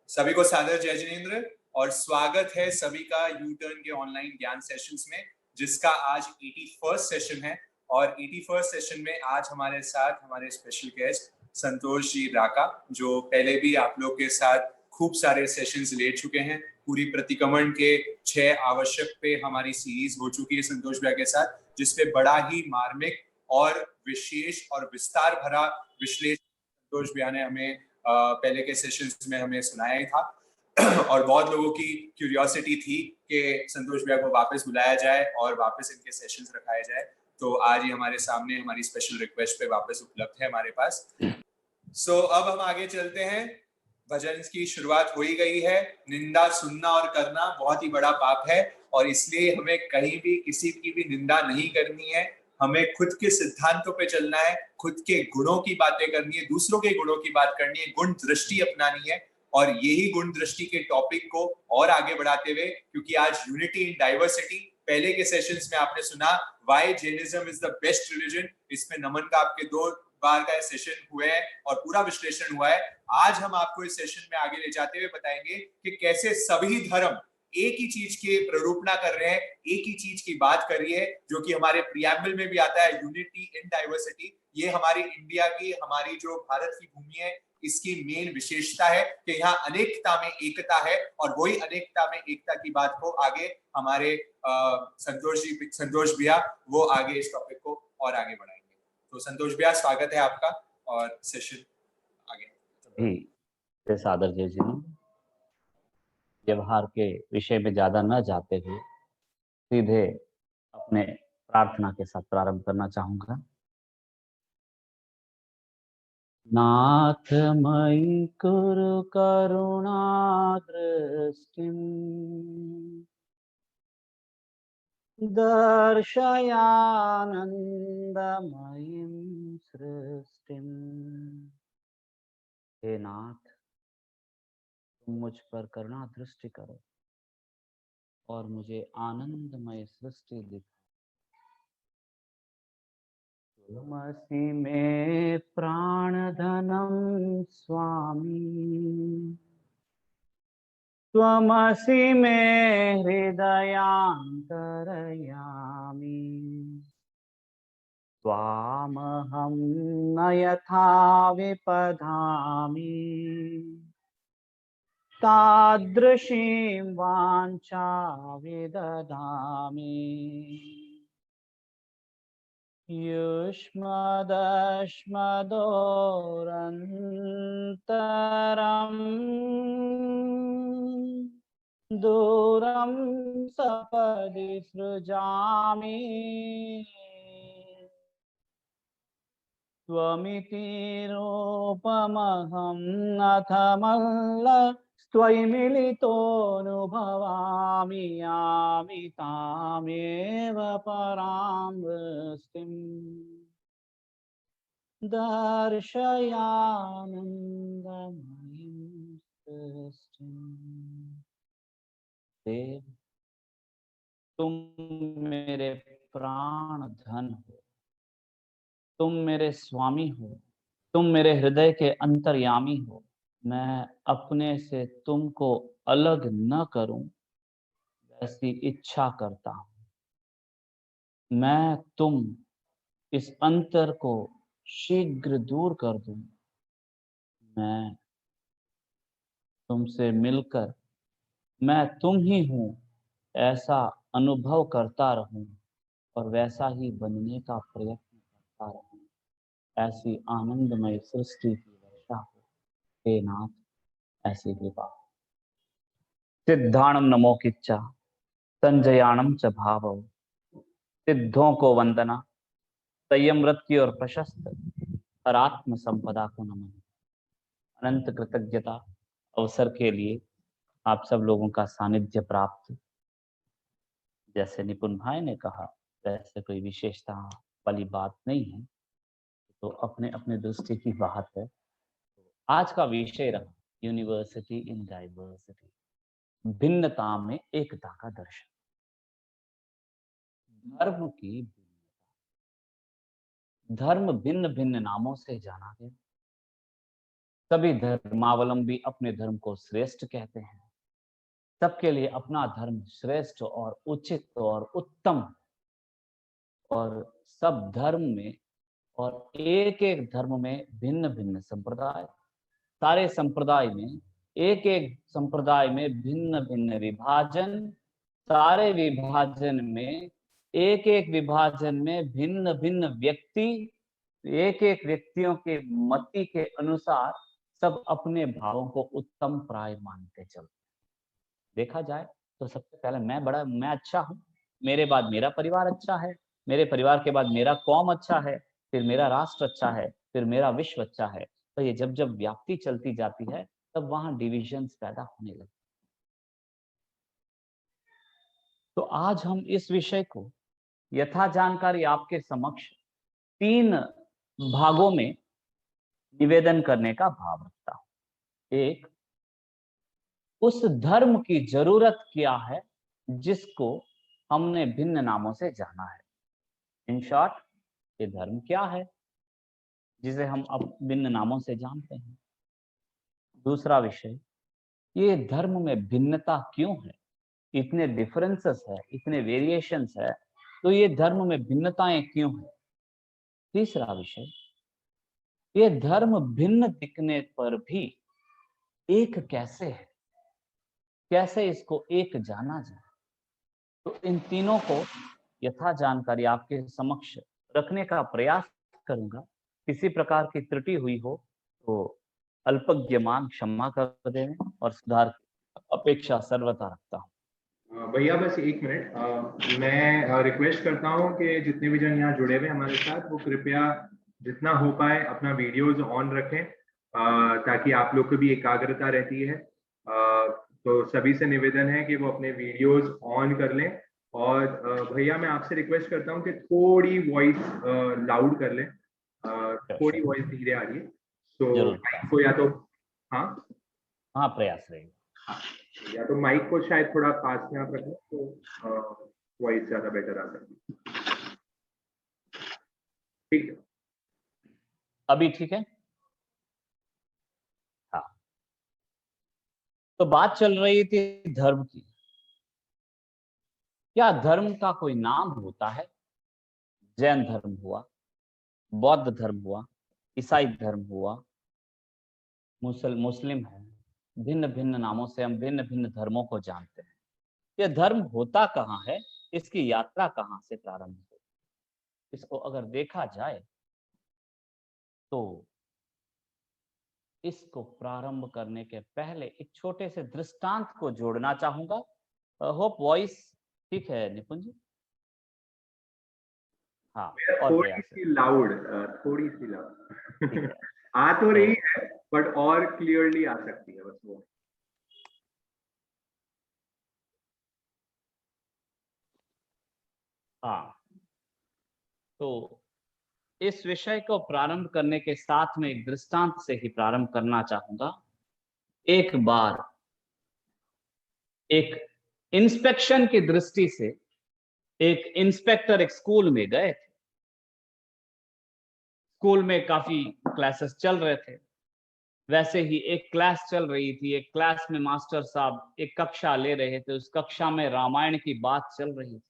सभी को सादर जय जिनेंद्र और स्वागत है सभी का यू टर्न के ऑनलाइन ज्ञान सेशंस में, जिसका आज 81st सेशन है। और 81st सेशन में आज हमारे साथ हमारे स्पेशल गेस्ट संतोष जी राका, जो पहले भी आप लोग के साथ खूब सारे सेशंस ले चुके हैं। पूरी प्रतिक्रमण के 6 आवश्यक पे हमारी सीरीज हो चुकी है संतोष भैया के साथ, जिसपे बड़ा ही मार्मिक और विशेष और विस्तार भरा विश्लेषण संतोष भैया ने हमें पहले के सेशंस में हमें सुनाया ही था। और बहुत लोगों की क्यूरियोसिटी थी कि संतोष भैया को वापस बुलाया जाए और वापस इनके सेशंस रखाए जाए। तो आज ही हमारे सामने हमारी स्पेशल रिक्वेस्ट पे वापस उपलब्ध है हमारे पास। अब हम आगे चलते हैं। भजन की शुरुआत हो ही गई है। निंदा सुनना और करना बहुत ही बड़ा पाप है, और इसलिए हमें कहीं भी किसी की भी निंदा नहीं करनी है। हमें खुद के सिद्धांतों पे चलना है, खुद के गुणों की बातें करनी है, दूसरों के गुणों की बात करनी है, गुण दृष्टि अपनानी है। और यही गुण दृष्टि के टॉपिक को और आगे बढ़ाते हुए, क्योंकि आज यूनिटी इन डाइवर्सिटी, पहले के सेशंस में आपने सुना why Jainism is the best religion, इसमें नमन का आपके 2 बार का सेशन हुए हैं और पूरा विश्लेषण हुआ है। आज हम आपको इस सेशन में आगे ले जाते हुए बताएंगे कि कैसे सभी धर्म एक ही चीज की प्ररूपणा कर रहे हैं, एक ही चीज की बात कर रही है, जो कि हमारे प्रियम्बल में भी आता है, यूनिटी इन डाइवर्सिटी। ये हमारी इंडिया की, हमारी जो भारत की भूमि है, इसकी मेन विशेषता है कि यहाँ अनेकता में एकता है। और वही अनेकता में एकता की बात को आगे हमारे संतोष भैया वो आगे इस टॉपिक को और आगे बढ़ाएंगे। तो संतोष भैया, स्वागत है आपका और सेशन आगे सादर जय जी। व्यवहार के विषय में ज्यादा न जाते हुए सीधे अपने प्रार्थना के साथ प्रारंभ करना चाहूंगा। नाथ मयि कुरु करुणा दृष्टिं दर्शयानंदमयीं सृष्टिं। हे नाथ, तुम मुझ पर करुणा दृष्टि करो और मुझे आनंदमय सृष्टि दिखाओ। तुमसि में प्राण धनम स्वामी, त्वमसि में हृदयान्तरयामी। त्वामहं न यथा विपधामि, तादृशीं वाञ्छा विदधामि। युष्मदश्मदोरन्तरम् दूरं सपदि सृजामि। त्वमिति रूपमहं नथमल्ल त्वयि मिलितोऽनुभवामि। यामि तामेव परां वृष्टिं दर्शयानन्दमयीं सृष्टिम्। देव, तुम मेरे प्राण धन हो, तुम मेरे स्वामी हो, तुम मेरे हृदय के अंतर्यामी हो। मैं अपने से तुमको अलग न करूं, ऐसी इच्छा करता हूं। मैं तुम इस अंतर को शीघ्र दूर कर दूं। मैं तुमसे मिलकर मैं तुम ही हूं ऐसा अनुभव करता रहूं और वैसा ही बनने का प्रयत्न करता रहूं। ऐसी आनंदमय सृष्टि की वर्षा हो, हे नाथ, ऐसी कृपा। सिद्धाणम नमो किच्चा संजयाणम च भावो, सिद्धों को वंदना, संयम मृत्यु और प्रशस्त और आत्म संपदा को नमन। अनंत कृतज्ञता अवसर के लिए आप सब लोगों का सानिध्य प्राप्त। जैसे निपुण भाई ने कहा, वैसे कोई विशेषता वाली बात नहीं है, तो अपने अपने दृष्टि की बात है। आज का विषय रहा यूनिवर्सिटी इन डाइवर्सिटी, भिन्नता में एकता का दर्शन। धर्म की भिन्नता, धर्म भिन्न भिन्न नामों से जाना गया। सभी धर्मावलंबी अपने धर्म को श्रेष्ठ कहते हैं। सबके लिए अपना धर्म श्रेष्ठ और उचित और उत्तम, और सब धर्म में और एक एक धर्म में भिन्न भिन्न संप्रदाय, सारे संप्रदाय में एक एक संप्रदाय में भिन्न भिन्न विभाजन, सारे विभाजन में एक एक विभाजन में भिन्न भिन्न व्यक्ति, एक एक व्यक्तियों के मति के अनुसार सब अपने भावों को उत्तम प्राय मानते चलते। देखा जाए तो सबसे पहले मैं अच्छा हूँ, मेरे बाद मेरा परिवार अच्छा है, मेरे परिवार के बाद मेरा कौम अच्छा है, फिर मेरा राष्ट्र अच्छा है, फिर मेरा विश्व अच्छा है। तो ये जब जब व्याप्ति चलती जाती है तब वहां डिविजन्स पैदा होने लगते। तो आज हम इस विषय को यथा जानकारी आपके समक्ष 3 भागों में निवेदन करने का भाव रखता हूं। एक, उस धर्म की जरूरत क्या है जिसको हमने भिन्न नामों से जाना है। इन शॉर्ट, ये धर्म क्या है जिसे हम अब भिन्न नामों से जानते हैं। दूसरा विषय, ये धर्म में भिन्नता क्यों है, इतने डिफरेंसेस है, इतने वेरिएशंस है, तो ये धर्म में भिन्नताएं क्यों है। तीसरा विषय, ये धर्म भिन्न दिखने पर भी एक कैसे है, कैसे इसको एक जाना जाए। तो इन तीनों को यथा जानकारी आपके समक्ष रखने का प्रयास करूंगा। किसी प्रकार की त्रुटि हुई हो तो अल्पज्ञमान क्षमा कर देना और सुधार की अपेक्षा सर्वथा रखता हूँ। भैया बस 1 मिनट, मैं रिक्वेस्ट करता हूँ कि जितने भी जन यहाँ जुड़े हुए हमारे साथ वो कृपया जितना हो पाए अपना वीडियोज ऑन रखें, ताकि आप लोग को भी एकाग्रता रहती है। तो सभी से निवेदन है कि वो अपने वीडियोज ऑन कर लें। और भैया मैं आपसे रिक्वेस्ट करता हूँ कि थोड़ी वॉइस लाउड कर लें, थोड़ी वॉइस धीरे आ रही है, तो माइक को या तो हाँ प्रयास रहेगा, या तो माइक को शायद थोड़ा पास में आप रखें तो वॉइस ज्यादा बेटर आ सकती है। ठीक है, अभी ठीक है। हाँ, तो बात चल रही थी धर्म की। क्या धर्म का कोई नाम होता है? जैन धर्म हुआ, बौद्ध धर्म हुआ, ईसाई धर्म हुआ, मुस्लिम है, भिन्न भिन्न नामों से हम भिन्न भिन्न धर्मों को जानते हैं। यह धर्म होता कहाँ है, इसकी यात्रा कहाँ से प्रारंभ हुई, इसको अगर देखा जाए तो इसको प्रारंभ करने के पहले एक छोटे से दृष्टांत को जोड़ना चाहूंगा। होप वॉइस ठीक है निपुण जी? हाँ, और थोड़ी सी लाउड आ तो रही है बट और क्लियरली आ सकती है बस वो। हाँ, तो इस विषय को प्रारंभ करने के साथ में एक दृष्टांत से ही प्रारंभ करना चाहूंगा। एक बार एक इंस्पेक्शन की दृष्टि से एक इंस्पेक्टर एक स्कूल में गए थे। स्कूल में काफी क्लासेस चल रहे थे, वैसे ही एक क्लास चल रही थी। एक क्लास में मास्टर साहब एक कक्षा ले रहे थे, उस कक्षा में रामायण की बात चल रही थी।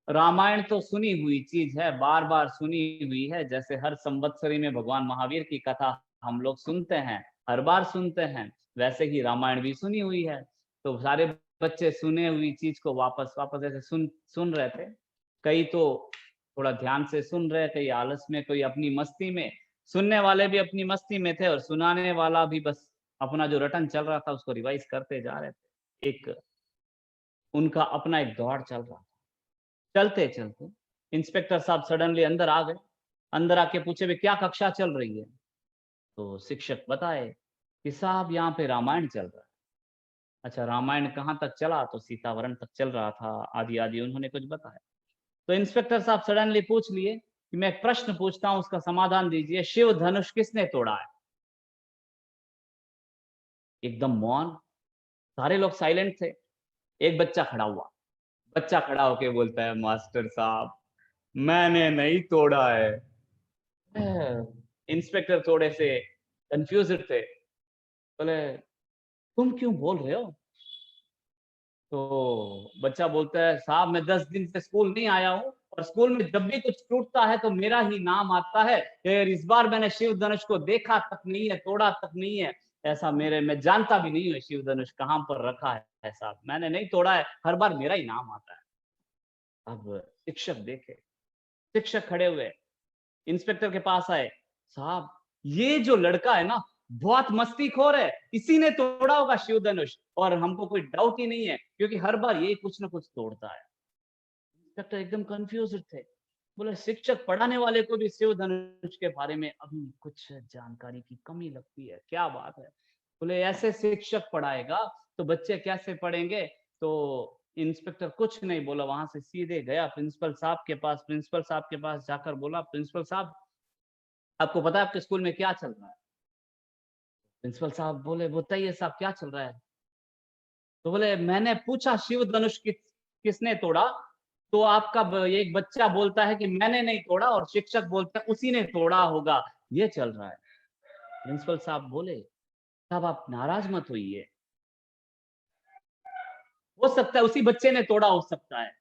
रामायण तो सुनी हुई चीज है, बार बार सुनी हुई है, जैसे हर संवत्सरी में भगवान महावीर की कथा हम लोग सुनते हैं, हर बार सुनते हैं, वैसे ही रामायण भी सुनी हुई है। तो सारे बच्चे सुने हुई चीज को वापस वापस ऐसे सुन रहे थे। कई तो थोड़ा ध्यान से सुन रहे थे, या आलस में, कोई अपनी मस्ती में। सुनने वाले भी अपनी मस्ती में थे और सुनाने वाला भी बस अपना जो रटन चल रहा था उसको रिवाइज करते जा रहे थे। एक उनका अपना एक दौड़ चल रहा था। चलते चलते इंस्पेक्टर साहब सडनली अंदर आ गए। अंदर आके पूछे भी क्या कक्षा चल रही है? तो शिक्षक बताए कि साहब यहाँ पे रामायण चल रहा है। अच्छा, रामायण कहाँ तक चला? तो सीतावरण तक चल रहा था, आदि आदि उन्होंने कुछ बताया। तो इंस्पेक्टर साहब सडनली पूछ लिए कि मैं एक प्रश्न पूछता हूं, उसका समाधान दीजिए, शिव धनुष किसने तोड़ा है? एकदम मौन, सारे लोग साइलेंट थे। एक बच्चा खड़ा हुआ, बच्चा खड़ा होके बोलता है, मास्टर साहब मैंने नहीं तोड़ा है। इंस्पेक्टर थोड़े से कंफ्यूज्ड थे। बोले तुम क्यों बोल रहे हो? तो बच्चा बोलता है साहब मैं 10 दिन से स्कूल नहीं आया हूँ और स्कूल में जब भी कुछ टूटता है तो मेरा ही नाम आता है। यार इस बार मैंने शिव धनुष को देखा तक नहीं है, तोड़ा तक नहीं है। ऐसा मेरे मैं जानता भी नहीं हूँ शिव धनुष कहाँ पर रखा है साहब, मैंने नहीं तोड़ा है, हर बार मेरा ही नाम आता है। अब शिक्षक देखे, शिक्षक खड़े हुए, इंस्पेक्टर के पास आए, साहब ये जो लड़का है ना बहुत मस्तीखोर है, इसी ने तोड़ा होगा शिव धनुष और हमको कोई डाउट ही नहीं है क्योंकि हर बार ये कुछ ना कुछ तोड़ता है। इंस्पेक्टर एकदम कंफ्यूज थे। बोले शिक्षक पढ़ाने वाले को भी शिव धनुष के बारे में अभी कुछ जानकारी की कमी लगती है, क्या बात है? बोले ऐसे शिक्षक पढ़ाएगा तो बच्चे कैसे पढ़ेंगे? तो इंस्पेक्टर कुछ नहीं बोला, वहां से सीधे गया प्रिंसिपल साहब के पास। प्रिंसिपल साहब के पास जाकर बोला, प्रिंसिपल साहब आपको पता है आपके स्कूल में क्या चल रहा है? प्रिंसिपल साहब बोले बताइए साहब क्या चल रहा है? तो बोले मैंने पूछा शिव धनुष किसने तोड़ा? तो आपका एक बच्चा बोलता है कि मैंने नहीं तोड़ा और शिक्षक बोलते हैं उसी ने तोड़ा होगा, ये चल रहा है। प्रिंसिपल साहब बोले साहब आप नाराज मत होइए, हो सकता है उसी बच्चे ने तोड़ा हो सकता है,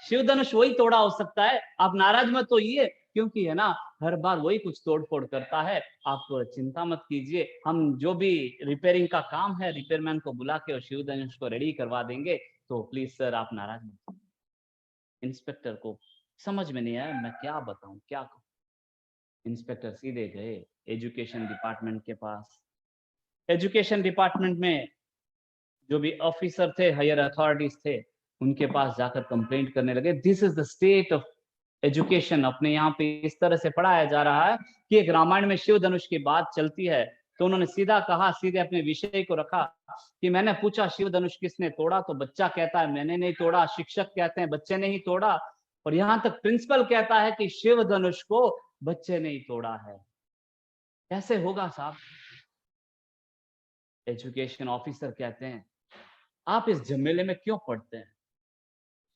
शिव धनुष वही तोड़ा हो सकता है, आप नाराज मत होइए क्योंकि है ना हर बार वही कुछ तोड़-फोड़ करता है, आप चिंता मत कीजिए, हम जो भी रिपेयरिंग का काम है रिपेयरमैन को बुला के और शिव धनुष को रेडी करवा देंगे, तो प्लीज सर आप नाराज मत होइए। इंस्पेक्टर को समझ में नहीं आया मैं क्या बताऊं, क्या कहूं? इंस्पेक्टर सीधे गए एजुकेशन डिपार्टमेंट के पास। एजुकेशन डिपार्टमेंट में जो भी ऑफिसर थे, हायर अथॉरिटीज थे, उनके पास जाकर कंप्लेंट करने लगे, this is the state of education, अपने यहाँ पे इस तरह से पढ़ाया जा रहा है कि एक रामायण में शिव धनुष की बात चलती है। तो उन्होंने सीधा कहा, सीधे अपने विषय को रखा कि मैंने पूछा शिव धनुष किसने तोड़ा, तो बच्चा कहता है मैंने नहीं तोड़ा, शिक्षक कहते हैं बच्चे ने ही तोड़ा, और यहाँ तक प्रिंसिपल कहता है कि शिव धनुष को बच्चे ने ही तोड़ा है। कैसे होगा साहब? एजुकेशन ऑफिसर कहते हैं आप इस झमेले में क्यों पड़ते हैं,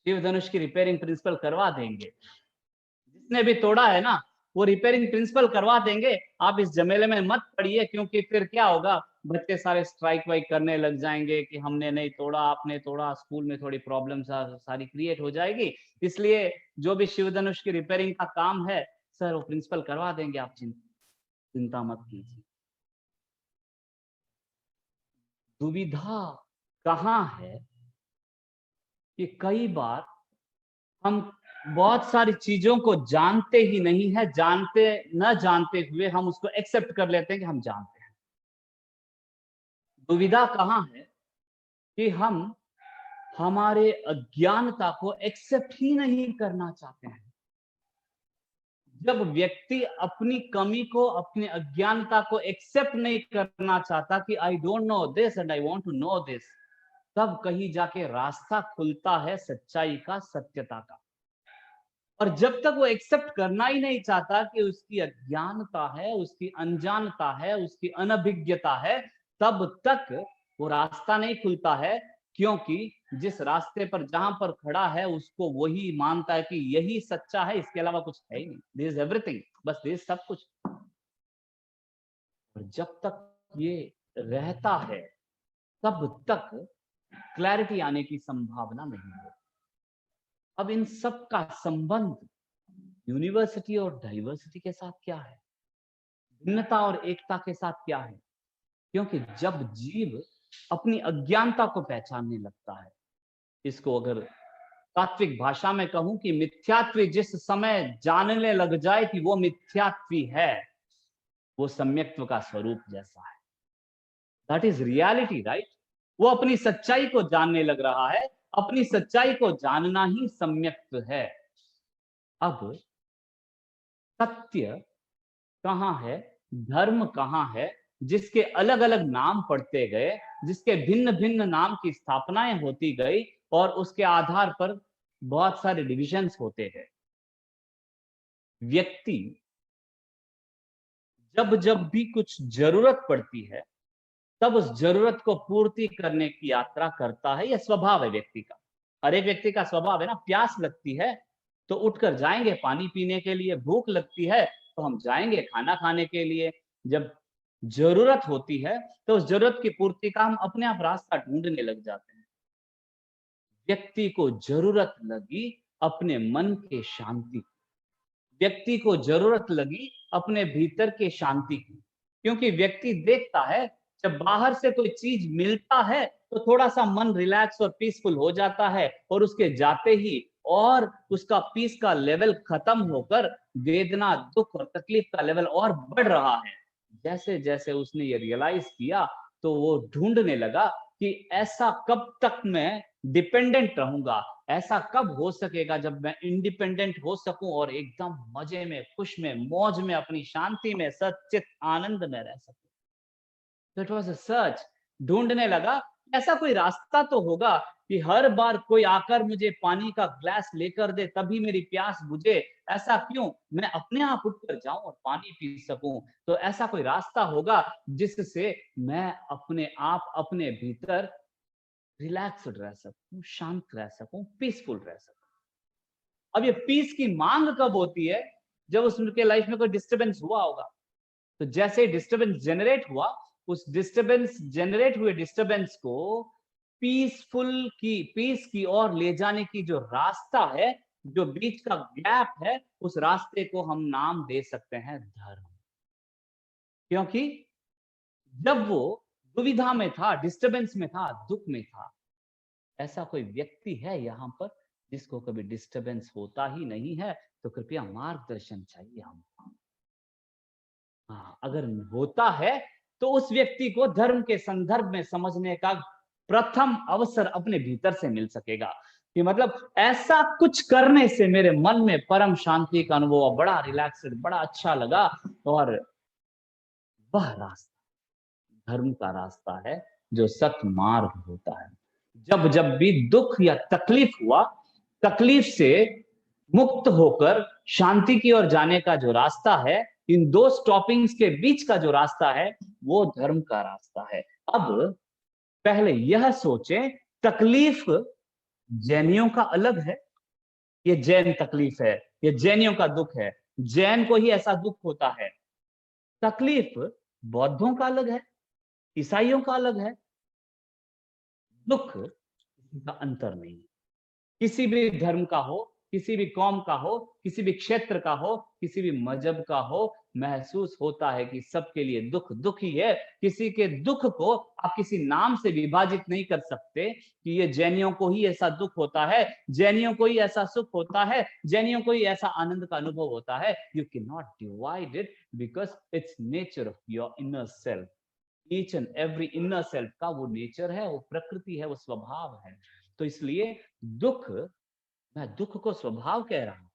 शिव धनुष की रिपेयरिंग प्रिंसिपल करवा देंगे, जिसने भी तोड़ा है ना वो रिपेयरिंग प्रिंसिपल करवा देंगे, आप इस झमेले में मत पड़िए क्योंकि फिर क्या होगा, बच्चे सारे स्ट्राइक वाइक करने लग जाएंगे कि हमने नहीं तोड़ा, आपने तोड़ा, स्कूल में थोड़ी प्रॉब्लम सारी क्रिएट हो जाएगी, इसलिए जो भी शिव धनुष की रिपेयरिंग का काम है सर वो प्रिंसिपल करवा देंगे, आप चिंता मत कीजिए। दुविधा कहाँ है कि कई बार हम बहुत सारी चीजों को जानते ही नहीं है, जानते न जानते हुए हम उसको एक्सेप्ट कर लेते हैं कि हम जानते हैं। दुविधा कहाँ है कि हम हमारे अज्ञानता को एक्सेप्ट ही नहीं करना चाहते हैं। जब व्यक्ति अपनी कमी को, अपनी अज्ञानता को एक्सेप्ट नहीं करना चाहता कि I don't know this and I want to know this, तब कहीं जाके रास्ता खुलता है सच्चाई का, सत्यता का। और जब तक वो एक्सेप्ट करना ही नहीं चाहता कि उसकी अज्ञानता है, उसकी अनजानता है, उसकी अनभिज्ञता है, तब तक वो रास्ता नहीं खुलता है, क्योंकि जिस रास्ते पर जहां पर खड़ा है उसको वही मानता है कि यही सच्चा है, इसके अलावा कुछ है ही नहीं, दिस इज एवरीथिंग, बस दिस सब कुछ। और जब तक ये रहता है तब तक क्लैरिटी आने की संभावना नहीं है। अब इन सब का संबंध यूनिवर्सिटी और डाइवर्सिटी के साथ क्या है, भिन्नता और एकता के साथ क्या है? क्योंकि जब जीव अपनी अज्ञानता को पहचानने लगता है, इसको अगर तात्विक भाषा में कहूं कि मिथ्यात्वी जिस समय जानने लग जाए कि वो मिथ्यात्वी है, वो सम्यक्त्व का स्वरूप जैसा है, दैट इज रियलिटी, राइट? वो अपनी सच्चाई को जानने लग रहा है, अपनी सच्चाई को जानना ही सम्यक्त्व है। अब सत्य कहाँ है, धर्म कहाँ है, जिसके अलग अलग नाम पढ़ते गए, जिसके भिन्न भिन्न नाम की स्थापनाएं होती गई और उसके आधार पर बहुत सारे डिविजन्स होते गए। व्यक्ति जब जब भी कुछ जरूरत पड़ती है तब उस जरूरत को पूर्ति करने की यात्रा करता है, यह स्वभाव है व्यक्ति का। हर एक व्यक्ति का स्वभाव है ना, प्यास लगती है तो उठकर जाएंगे पानी पीने के लिए, भूख लगती है तो हम जाएंगे खाना खाने के लिए, जब जरूरत होती है तो उस जरूरत की पूर्ति का हम अपने आप रास्ता ढूंढने लग जाते हैं। व्यक्ति को जरूरत लगी अपने मन के शांति की, व्यक्ति को जरूरत लगी अपने भीतर के शांति की, क्योंकि व्यक्ति देखता है जब बाहर से कोई चीज मिलता है तो थोड़ा सा मन रिलैक्स और पीसफुल हो जाता है, और उसके जाते ही और उसका पीस का लेवल खत्म होकर वेदना, दुख और तकलीफ का लेवल और बढ़ रहा है। जैसे जैसे उसने ये रियलाइज किया तो वो ढूंढने लगा कि ऐसा कब तक मैं डिपेंडेंट रहूंगा, ऐसा कब हो सकेगा जब मैं इंडिपेंडेंट हो सकूं और एकदम मजे में, खुश में, मौज में, अपनी शांति में, सच्चित आनंद में रह सकूं। तो इट वाज अ सर्च, ढूंढने लगा ऐसा कोई रास्ता तो होगा कि हर बार कोई आकर मुझे पानी का ग्लास लेकर दे तभी मेरी प्यास बुझे। ऐसा क्यों, मैं अपने आप उठकर जाऊं और पानी पी सकूं। तो ऐसा कोई रास्ता होगा जिससे मैं अपने आप, अपने भीतर रिलैक्स्ड रह सकूं, शांत रह सकूं, पीसफुल रह सकूं। अब ये पीस की मांग कब होती है, जब उसके लाइफ में कोई डिस्टरबेंस हुआ होगा। तो जैसे डिस्टरबेंस जनरेट हुआ, उस डिस्टरबेंस, जनरेट हुए डिस्टरबेंस को पीस की ओर ले जाने की जो रास्ता है, जो बीच का गैप है, उस रास्ते को हम नाम दे सकते हैं धर्म। क्योंकि जब वो दुविधा में था, डिस्टरबेंस में था, दुख में था, ऐसा कोई व्यक्ति है यहाँ पर जिसको कभी डिस्टरबेंस होता ही नहीं है, तो कृपया मार्गदर्शन चाहिए हमको। हाँ, अगर होता है तो उस व्यक्ति को धर्म के संदर्भ में समझने का प्रथम अवसर अपने भीतर से मिल सकेगा कि मतलब ऐसा कुछ करने से मेरे मन में परम शांति का अनुभव, बड़ा रिलैक्स्ड, बड़ा अच्छा लगा। और वह रास्ता धर्म का रास्ता है जो सतमार्ग होता है। जब जब भी दुख या तकलीफ हुआ, तकलीफ से मुक्त होकर शांति की ओर जाने का जो रास्ता है, इन दो स्टॉपिंग्स के बीच का जो रास्ता है, वो धर्म का रास्ता है। अब पहले यह सोचें, तकलीफ जैनियों का अलग है, ये जैन तकलीफ है, ये जैनियों का दुख है, जैन को ही ऐसा दुख होता है। तकलीफ बौद्धों का अलग है, ईसाइयों का अलग है। दुख का अंतर नहीं, किसी भी धर्म का हो, किसी भी कौम का हो, किसी भी क्षेत्र का हो, किसी भी मजहब का हो, महसूस होता है कि सबके लिए दुख दुख ही है। किसी के दुख को आप किसी नाम से विभाजित नहीं कर सकते कि ये जैनियों को ही ऐसा दुख होता है, जैनियों को ही ऐसा सुख होता है, जैनियों को ही ऐसा आनंद का अनुभव होता है। You can not divide it because it's nature of your inner self. Each and every inner self का वो नेचर है, वो प्रकृति है, वो स्वभाव है। तो इसलिए दुख, मैं दुख को स्वभाव कह रहा हूं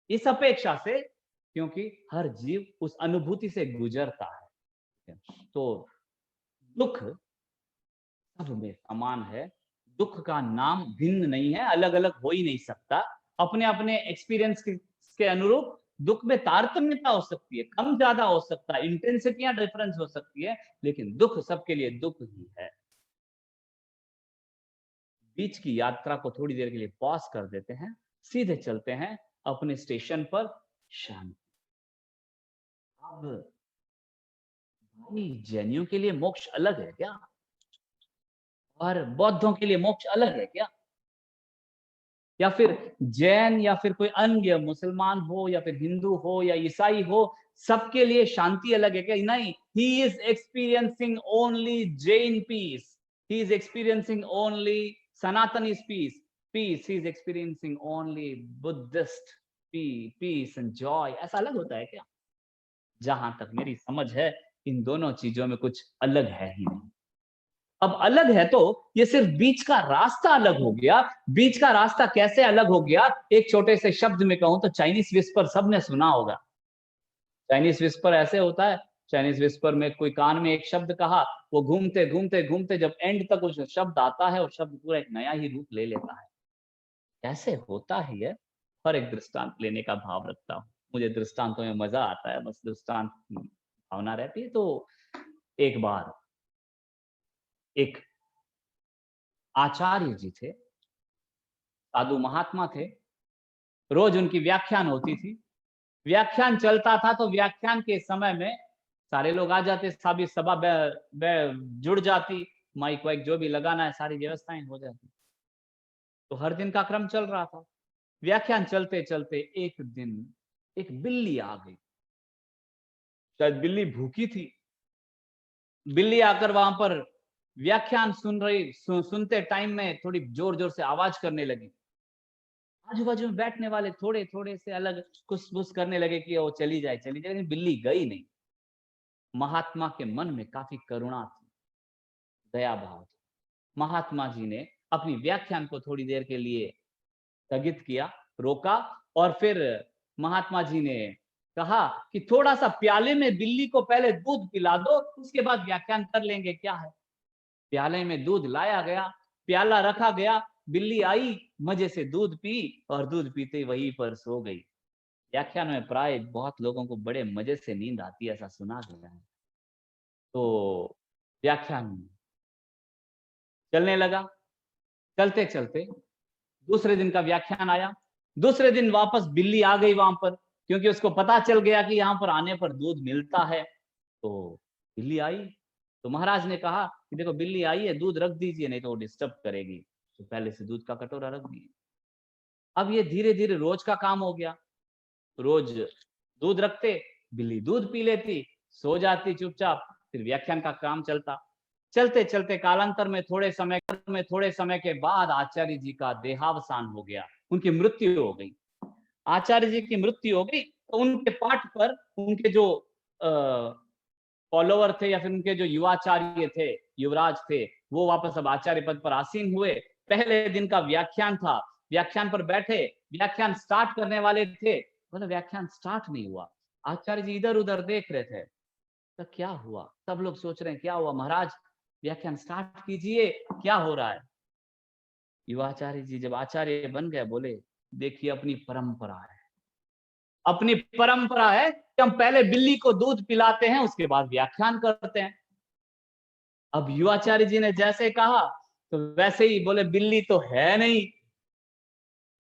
इस अपेक्षा से, क्योंकि हर जीव उस अनुभूति से गुजरता है। तो दुख सब में समान है, दुख का नाम भिन्न नहीं है, अलग अलग हो ही नहीं सकता। अपने अपने एक्सपीरियंस के अनुरूप दुख में तारतम्यता हो सकती है, कम ज्यादा हो सकता है, इंटेंसिटियां डिफरेंस हो सकती है, लेकिन दुख सबके लिए दुख ही है। बीच की यात्रा को थोड़ी देर के लिए पॉज कर देते हैं, सीधे चलते हैं अपने स्टेशन पर, शांति। अब भाई, जैनियों के लिए मोक्ष अलग है क्या, और बौद्धों के लिए मोक्ष अलग है क्या? या फिर जैन या फिर कोई अन्य मुसलमान हो या फिर हिंदू हो या ईसाई हो, सबके लिए शांति अलग है क्या? नहीं, he is experiencing only Jain peace, he is experiencing only Sanatani peace, he is experiencing only Buddhist peace and joy। ऐसा अलग होता है क्या? जहां तक मेरी समझ है, इन दोनों चीजों में कुछ अलग है ही नहीं। अब अलग है तो ये सिर्फ बीच का रास्ता अलग हो गया। बीच का रास्ता कैसे अलग हो गया? एक छोटे से शब्द में कहूं तो चाइनीज विस्पर सबने सुना होगा। चाइनीज विस्पर ऐसे होता है, चाइनीज विस्पर में कोई कान में एक शब्द कहा, वो घूमते घूमते घूमते जब एंड तक उस शब्द आता है, और शब्द पूरा एक नया ही रूप ले लेता है। कैसे होता है ये? हर एक दृष्टांत लेने का भाव रखता हूँ, मुझे दृष्टांतों में मजा आता है, बस दृष्टांत भावना रहती है। तो एक बार एक आचार्य जी थे, साधु महात्मा थे, रोज उनकी व्याख्यान होती थी। व्याख्यान चलता था तो व्याख्यान के समय में सारे लोग आ जाते, सभी सभा जुड़ जाती, माइक वाइक जो भी लगाना है सारी व्यवस्थाएं हो जाती। तो हर दिन का क्रम चल रहा था। व्याख्यान चलते चलते एक दिन एक बिल्ली आ गई। शायद बिल्ली भूखी थी। बिल्ली आकर वहां पर व्याख्यान सुनते टाइम में थोड़ी जोर जोर से आवाज करने लगी। आजू बाजू में बैठने वाले थोड़े थोड़े से अलग कुछ करने लगे कि वो चली जाए, लेकिन बिल्ली गई नहीं। महात्मा के मन में काफी करुणा थी, दया भाव था। महात्मा जी ने अपनी व्याख्यान को थोड़ी देर के लिए स्थगित किया, रोका, और फिर महात्मा जी ने कहा कि थोड़ा सा प्याले में बिल्ली को पहले दूध पिला दो, उसके बाद व्याख्यान कर लेंगे, क्या है। प्याले में दूध लाया गया, प्याला रखा गया, बिल्ली आई, मजे से दूध पी और दूध पीते वहीं पर सो गई। व्याख्यान में प्राय बहुत लोगों को बड़े मजे से नींद आती है, ऐसा सुना गया है। तो व्याख्यान चलने लगा। चलते चलते दूसरे दिन का व्याख्यान आया। दूसरे दिन वापस बिल्ली आ गई वहां पर, क्योंकि उसको पता चल गया कि यहाँ पर आने पर दूध मिलता है। तो बिल्ली आई, तो महाराज ने कहा कि देखो बिल्ली आई है, दूध रख दीजिए, नहीं तो वो डिस्टर्ब करेगी। तो पहले से दूध का कटोरा रख दिया। अब ये धीरे धीरे रोज का काम हो गया। रोज दूध रखते, बिल्ली दूध पी लेती, सो जाती चुपचाप, फिर व्याख्यान का काम चलता। चलते चलते कालांतर में थोड़े समय के बाद आचार्य जी का देहावसान हो गया, उनकी मृत्यु हो गई। आचार्य जी की मृत्यु हो गई तो उनके पाठ पर उनके जो फॉलोवर थे या फिर उनके जो युवाचार्य थे, युवराज थे, वो वापस अब आचार्य पद पर आसीन हुए। पहले दिन का व्याख्यान था, व्याख्यान पर बैठे, व्याख्यान स्टार्ट करने वाले थे, मतलब व्याख्यान स्टार्ट नहीं हुआ। आचार्य जी इधर उधर देख रहे थे, तो क्या हुआ, सब लोग सोच रहे हैं क्या हुआ, महाराज व्याख्यान स्टार्ट कीजिए, क्या हो रहा है। युवाचार्य जी जब आचार्य बन गए, बोले देखिए अपनी परंपरा है, अपनी परंपरा है कि हम पहले बिल्ली को दूध पिलाते हैं, उसके बाद व्याख्यान करते हैं। अब युवाचार्य जी ने जैसे कहा तो वैसे ही बोले बिल्ली तो है नहीं।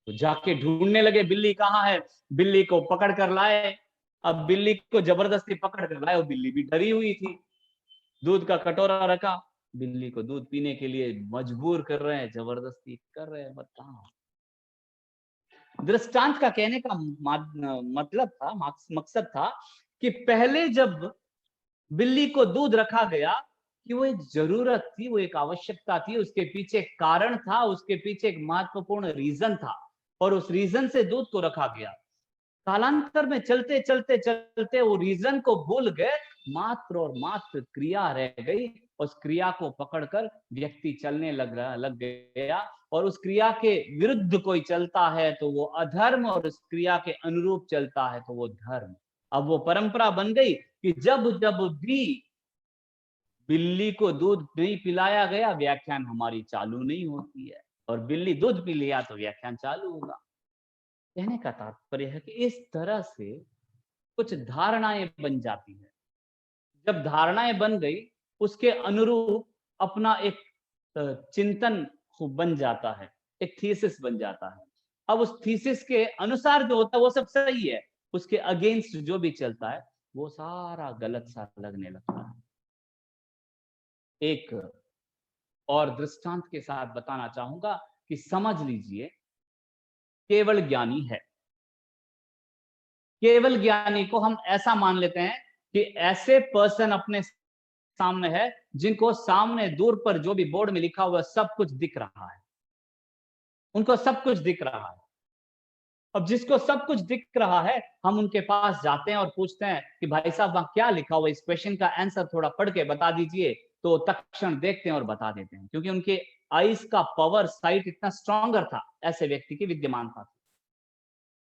तो जाके ढूंढने लगे बिल्ली कहाँ है, बिल्ली को पकड़ कर लाए। अब बिल्ली को जबरदस्ती पकड़ कर लाए, वो बिल्ली भी डरी हुई थी। दूध का कटोरा रखा, बिल्ली को दूध पीने के लिए मजबूर कर रहे हैं, जबरदस्ती कर रहे हैं। बताओ, दृष्टांत का कहने का मतलब था, मकसद था कि पहले जब बिल्ली को दूध रखा गया कि वो एक जरूरत थी, वो एक आवश्यकता थी, उसके पीछे एक कारण था, उसके पीछे एक महत्वपूर्ण रीजन था, और उस रीजन से दूध को रखा गया। कालांतर में चलते चलते चलते वो रीजन को भूल गए, मात्र और मात्र क्रिया रह गई। उस क्रिया को पकड़कर व्यक्ति चलने लग गया, और उस क्रिया के विरुद्ध कोई चलता है तो वो अधर्म, और उस क्रिया के अनुरूप चलता है तो वो धर्म। अब वो परंपरा बन गई कि जब जब भी बिल्ली को दूध नहीं पिलाया गया, व्याख्यान हमारी चालू नहीं होती है, और बिल्ली दूध पी लिया तो व्याख्यान चालू होगा। कहने का तात्पर्य है कि इस तरह से कुछ धारणाएं बन जाती है। जब धारणाएं बन गई, उसके अनुरूप अपना एक चिंतन बन जाता है, एक थीसिस बन जाता है। अब उस थीसिस के अनुसार जो होता है वो सब सही है, उसके अगेंस्ट जो भी चलता है वो सारा गलत सा लगने लगता है। एक और दृष्टांत के साथ बताना चाहूंगा कि समझ लीजिए, केवल ज्ञानी है। केवल ज्ञानी को हम ऐसा मान लेते हैं कि ऐसे पर्सन अपने सामने है जिनको सामने दूर पर जो भी बोर्ड में लिखा हुआ सब कुछ दिख रहा है, उनको सब कुछ दिख रहा है। अब जिसको सब कुछ दिख रहा है, हम उनके पास जाते हैं और पूछते हैं कि भाई साहब वहां क्या लिखा हुआ, इस क्वेश्चन का आंसर थोड़ा पढ़ के बता दीजिए। तो तत्क्षण देखते हैं और बता देते हैं, क्योंकि उनके आईज का पावर साइट इतना स्ट्रॉन्गर था, ऐसे व्यक्ति की विद्यमान था।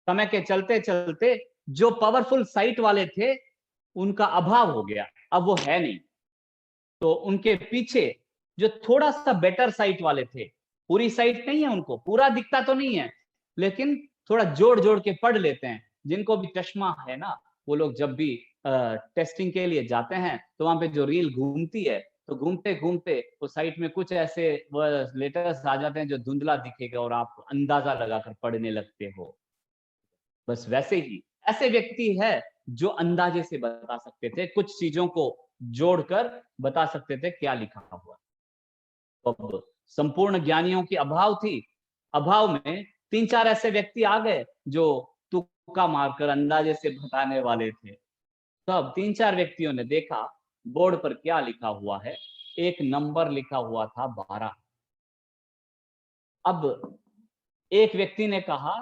समय के चलते चलते जो पावरफुल साइट वाले थे उनका अभाव हो गया, अब वो है नहीं। तो उनके पीछे जो थोड़ा सा बेटर साइट वाले थे, पूरी साइट नहीं है, उनको पूरा दिखता तो नहीं है, लेकिन थोड़ा जोड़ जोड़ के पढ़ लेते हैं। जिनको भी चश्मा है ना, वो लोग जब भी टेस्टिंग के लिए जाते हैं तो वहां पे जो रील घूमती है, तो घूमते घूमते वो साइट में कुछ ऐसे लेटर्स आ जाते हैं जो धुंधला दिखेगा और आप अंदाजा लगाकर पढ़ने लगते हो। बस वैसे ही ऐसे व्यक्ति है जो अंदाजे से बता सकते थे, कुछ चीजों को जोड़कर बता सकते थे क्या लिखा हुआ। अब संपूर्ण ज्ञानियों की अभाव में 3-4 ऐसे व्यक्ति आ गए जो तुक्का मारकर अंदाजे से बताने वाले थे। तब 3-4 व्यक्तियों ने देखा बोर्ड पर क्या लिखा हुआ है। एक नंबर लिखा हुआ था 12। अब एक व्यक्ति ने कहा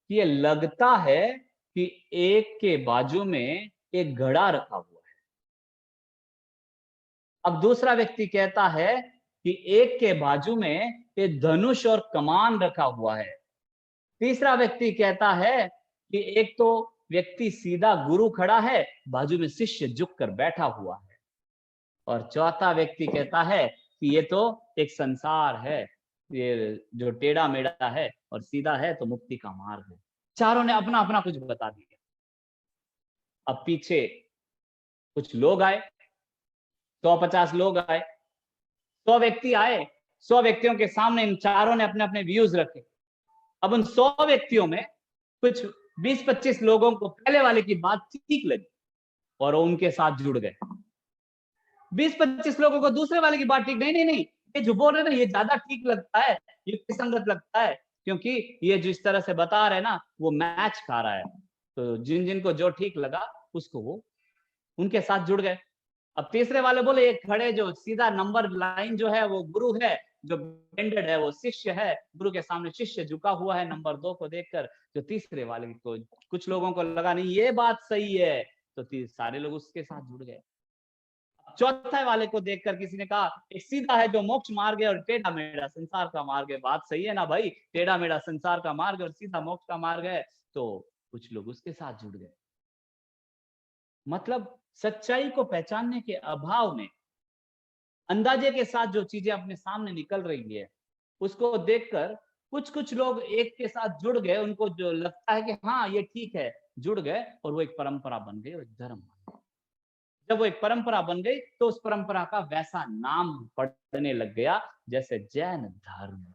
कि ये लगता है कि एक के बाजू में एक घड़ा रखा हुआ है। अब दूसरा व्यक्ति कहता है कि एक के बाजू में एक धनुष और कमान रखा हुआ है। तीसरा व्यक्ति कहता है कि एक तो व्यक्ति सीधा गुरु खड़ा है, बाजू में शिष्य झुककर बैठा हुआ है। और चौथा व्यक्ति कहता है कि ये तो एक संसार है, ये जो टेढ़ा मेढ़ा है और सीधा है तो मुक्ति का मार्ग है। चारों ने अपना अपना कुछ बता दिया। अब पीछे कुछ लोग आए, 150 लोग आए, 100 व्यक्ति आए। 100 व्यक्तियों के सामने इन चारों ने अपने अपने व्यूज रखे। अब उन 100 व्यक्तियों में कुछ 20-25 लोगों को पहले वाले की बात ठीक लगी और उनके साथ जुड़ गए। 20-25 लोगों को दूसरे वाले की बात ठीक नहीं, ये जो बोल रहे ना ये ज्यादा ठीक लगता है, ये संगत लगता है, क्योंकि ये जिस तरह से बता रहे ना वो मैच खा रहा है। तो जिन जिन को जो ठीक लगा उसको वो उनके साथ जुड़ गए। अब तीसरे वाले बोले ये खड़े जो सीधा नंबर लाइन जो है वो गुरु है, जो बेंडेड है वो शिष्य है, गुरु के सामने शिष्य झुका हुआ है नंबर 2 को देखकर। जो तीसरे वाले को कुछ लोगों को लगा नहीं ये बात सही है, तो सारे लोग उसके साथ जुड़ गए। चौथे वाले को देखकर किसी ने कहा एक सीधा है जो मोक्ष मार्ग है और टेढ़ा मेढ़ा संसार का मार्ग है। बात सही है ना भाई, टेढ़ा मेढ़ा संसार का मार्ग और सीधा मोक्ष का मार्ग है। तो कुछ लोग उसके साथ जुड़ गए। मतलब सच्चाई को पहचानने के अभाव में अंदाजे के साथ जो चीजें अपने सामने निकल रही है उसको देखकर कुछ लोग एक के साथ जुड़ गए। उनको जो लगता है कि हाँ ये ठीक है, जुड़ गए और वो एक परंपरा बन गई और एक धर्म बन गया। जब वो एक परंपरा बन गई तो उस परंपरा का वैसा नाम पड़ने लग गया जैसे जैन धर्म,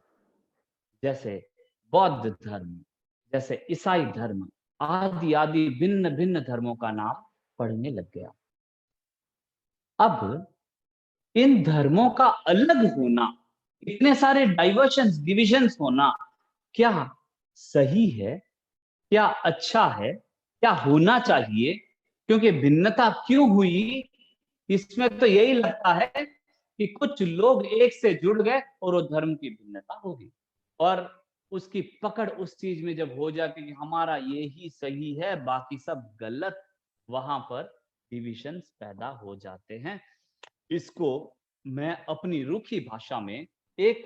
जैसे बौद्ध धर्म, जैसे ईसाई धर्म, आदि आदि भिन्न भिन्न धर्मों का नाम पड़ने लग गया। अब इन धर्मों का अलग होना, इतने सारे डाइवर्शंस डिविजन्स होना क्या सही है, क्या अच्छा है, क्या होना चाहिए? क्योंकि भिन्नता क्यों हुई इसमें तो यही लगता है कि कुछ लोग एक से जुड़ गए और वो धर्म की भिन्नता होगी और उसकी पकड़ उस चीज में जब हो जाती कि हमारा ये ही सही है बाकी सब गलत, वहां पर डिविजन्स पैदा हो जाते हैं। इसको मैं अपनी रूखी भाषा में एक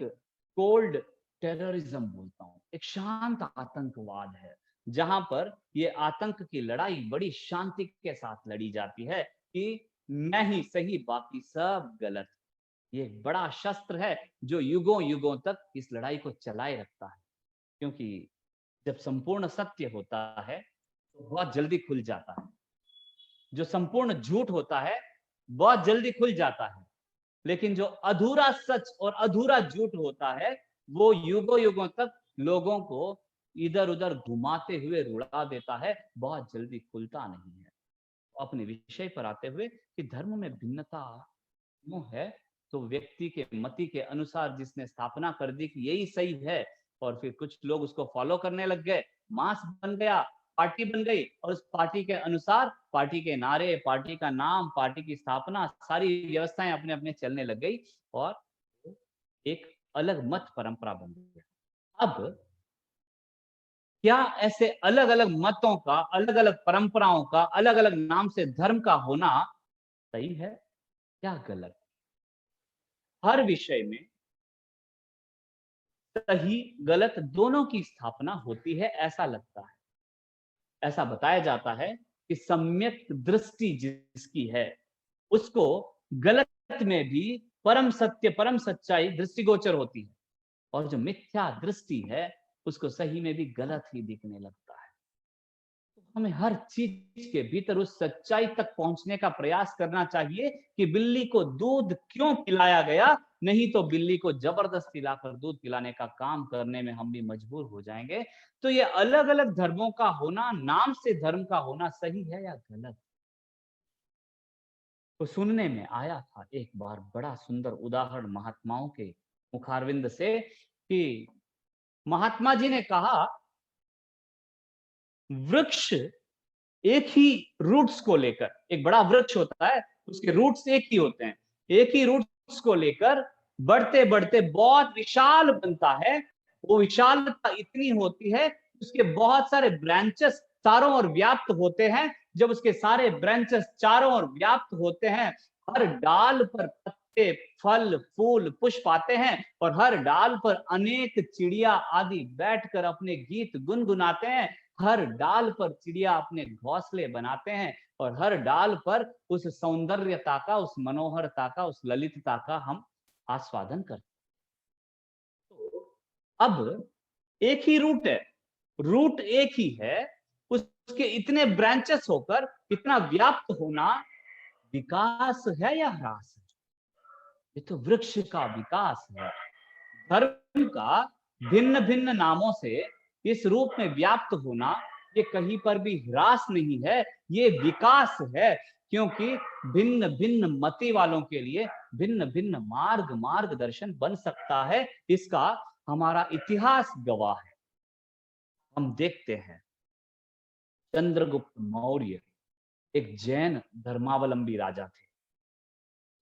कोल्ड टेररिज्म बोलता हूं। एक शांत आतंकवाद है जहां पर ये आतंक की लड़ाई बड़ी शांति के साथ लड़ी जाती है कि मैं ही सही बाकी सब गलत। ये एक बड़ा शस्त्र है जो युगों युगों तक इस लड़ाई को चलाए रखता है, क्योंकि जब संपूर्ण सत्य होता है तो बहुत जल्दी खुल जाता है, जो संपूर्ण झूठ होता है बहुत जल्दी खुल जाता है, लेकिन जो अधूरा सच और अधूरा झूठ होता है वो युगों युगों तक लोगों को इधर उधर घुमाते हुए रुला देता है, बहुत जल्दी खुलता नहीं है। अपने विषय पर आते हुए कि धर्म में भिन्नता क्यों है, तो व्यक्ति के मति के अनुसार जिसने स्थापना कर दी कि यही सही है और फिर कुछ लोग उसको फॉलो करने लग गए, मास बन गया, पार्टी बन गई और उस पार्टी के अनुसार पार्टी के नारे, पार्टी का नाम, पार्टी की स्थापना, सारी व्यवस्थाएं अपने अपने चलने लग गई और एक अलग मत परंपरा बन गई। अब क्या ऐसे अलग अलग मतों का, अलग अलग परंपराओं का, अलग अलग नाम से धर्म का होना सही है या गलत? हर विषय में सही गलत दोनों की स्थापना होती है ऐसा लगता है। ऐसा बताया जाता है कि सम्यक दृष्टि जिसकी है उसको गलत में भी परम सत्य परम सच्चाई दृष्टिगोचर होती है और जो मिथ्या दृष्टि है उसको सही में भी गलत ही दिखने लगता है। हमें हर चीज के भीतर उस सच्चाई तक पहुंचने का प्रयास करना चाहिए कि बिल्ली को दूध क्यों पिलाया गया, नहीं तो बिल्ली को जबरदस्ती लाकर दूध पिलाने का काम करने में हम भी मजबूर हो जाएंगे। तो ये अलग अलग धर्मों का होना, नाम से धर्म का होना सही है या गलत? तो सुनने में आया था एक बार बड़ा सुंदर उदाहरण महात्माओं के मुखारविंद से कि महात्मा जी ने कहा, वृक्ष एक ही रूट्स को लेकर, एक बड़ा वृक्ष होता है, उसके रूट्स एक ही होते हैं, एक ही रूट्स को लेकर बढ़ते बढ़ते बहुत विशाल बनता है। वो विशालता इतनी होती है, उसके बहुत सारे ब्रांचेस चारों ओर व्याप्त होते हैं। जब उसके सारे ब्रांचेस चारों ओर व्याप्त होते हैं, हर डाल पर पत्ते, फल, फूल, पुष्प आते हैं और हर डाल पर अनेक चिड़िया आदि बैठकर अपने गीत गुनगुनाते हैं। हर डाल पर चिड़िया अपने घोंसले बनाते हैं और हर डाल पर उस सौंदर्यता का, उस मनोहरता का, उस ललितता का हम आस्वादन करते हैं। तो अब एक ही रूट है, रूट एक ही है, उसके इतने ब्रांचेस होकर इतना व्याप्त होना विकास है या ह्रास है? ये तो वृक्ष का विकास है। धर्म का भिन्न भिन्न नामों से इस रूप में व्याप्त होना, ये कहीं पर भी ह्रास नहीं है, ये विकास है। क्योंकि भिन्न भिन्न मति वालों के लिए भिन्न भिन्न मार्गदर्शन बन सकता है, इसका हमारा इतिहास गवाह है। हम देखते हैं चंद्रगुप्त मौर्य एक जैन धर्मावलंबी राजा थे।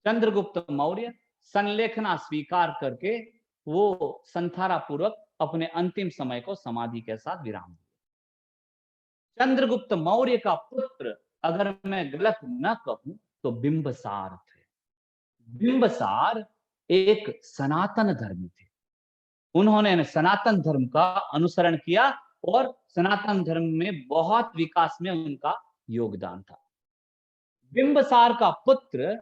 चंद्रगुप्त मौर्य संलेखना स्वीकार करके वो संथारा पूर्वक अपने अंतिम समय को समाधि के साथ विराम दिया। चंद्रगुप्त मौर्य का पुत्र, अगर मैं गलत न कहूं तो बिंबसार थे। बिंबसार एक सनातन धर्मी थे। उन्होंने सनातन धर्म का अनुसरण किया और सनातन धर्म में बहुत विकास में उनका योगदान था। बिंबसार का पुत्र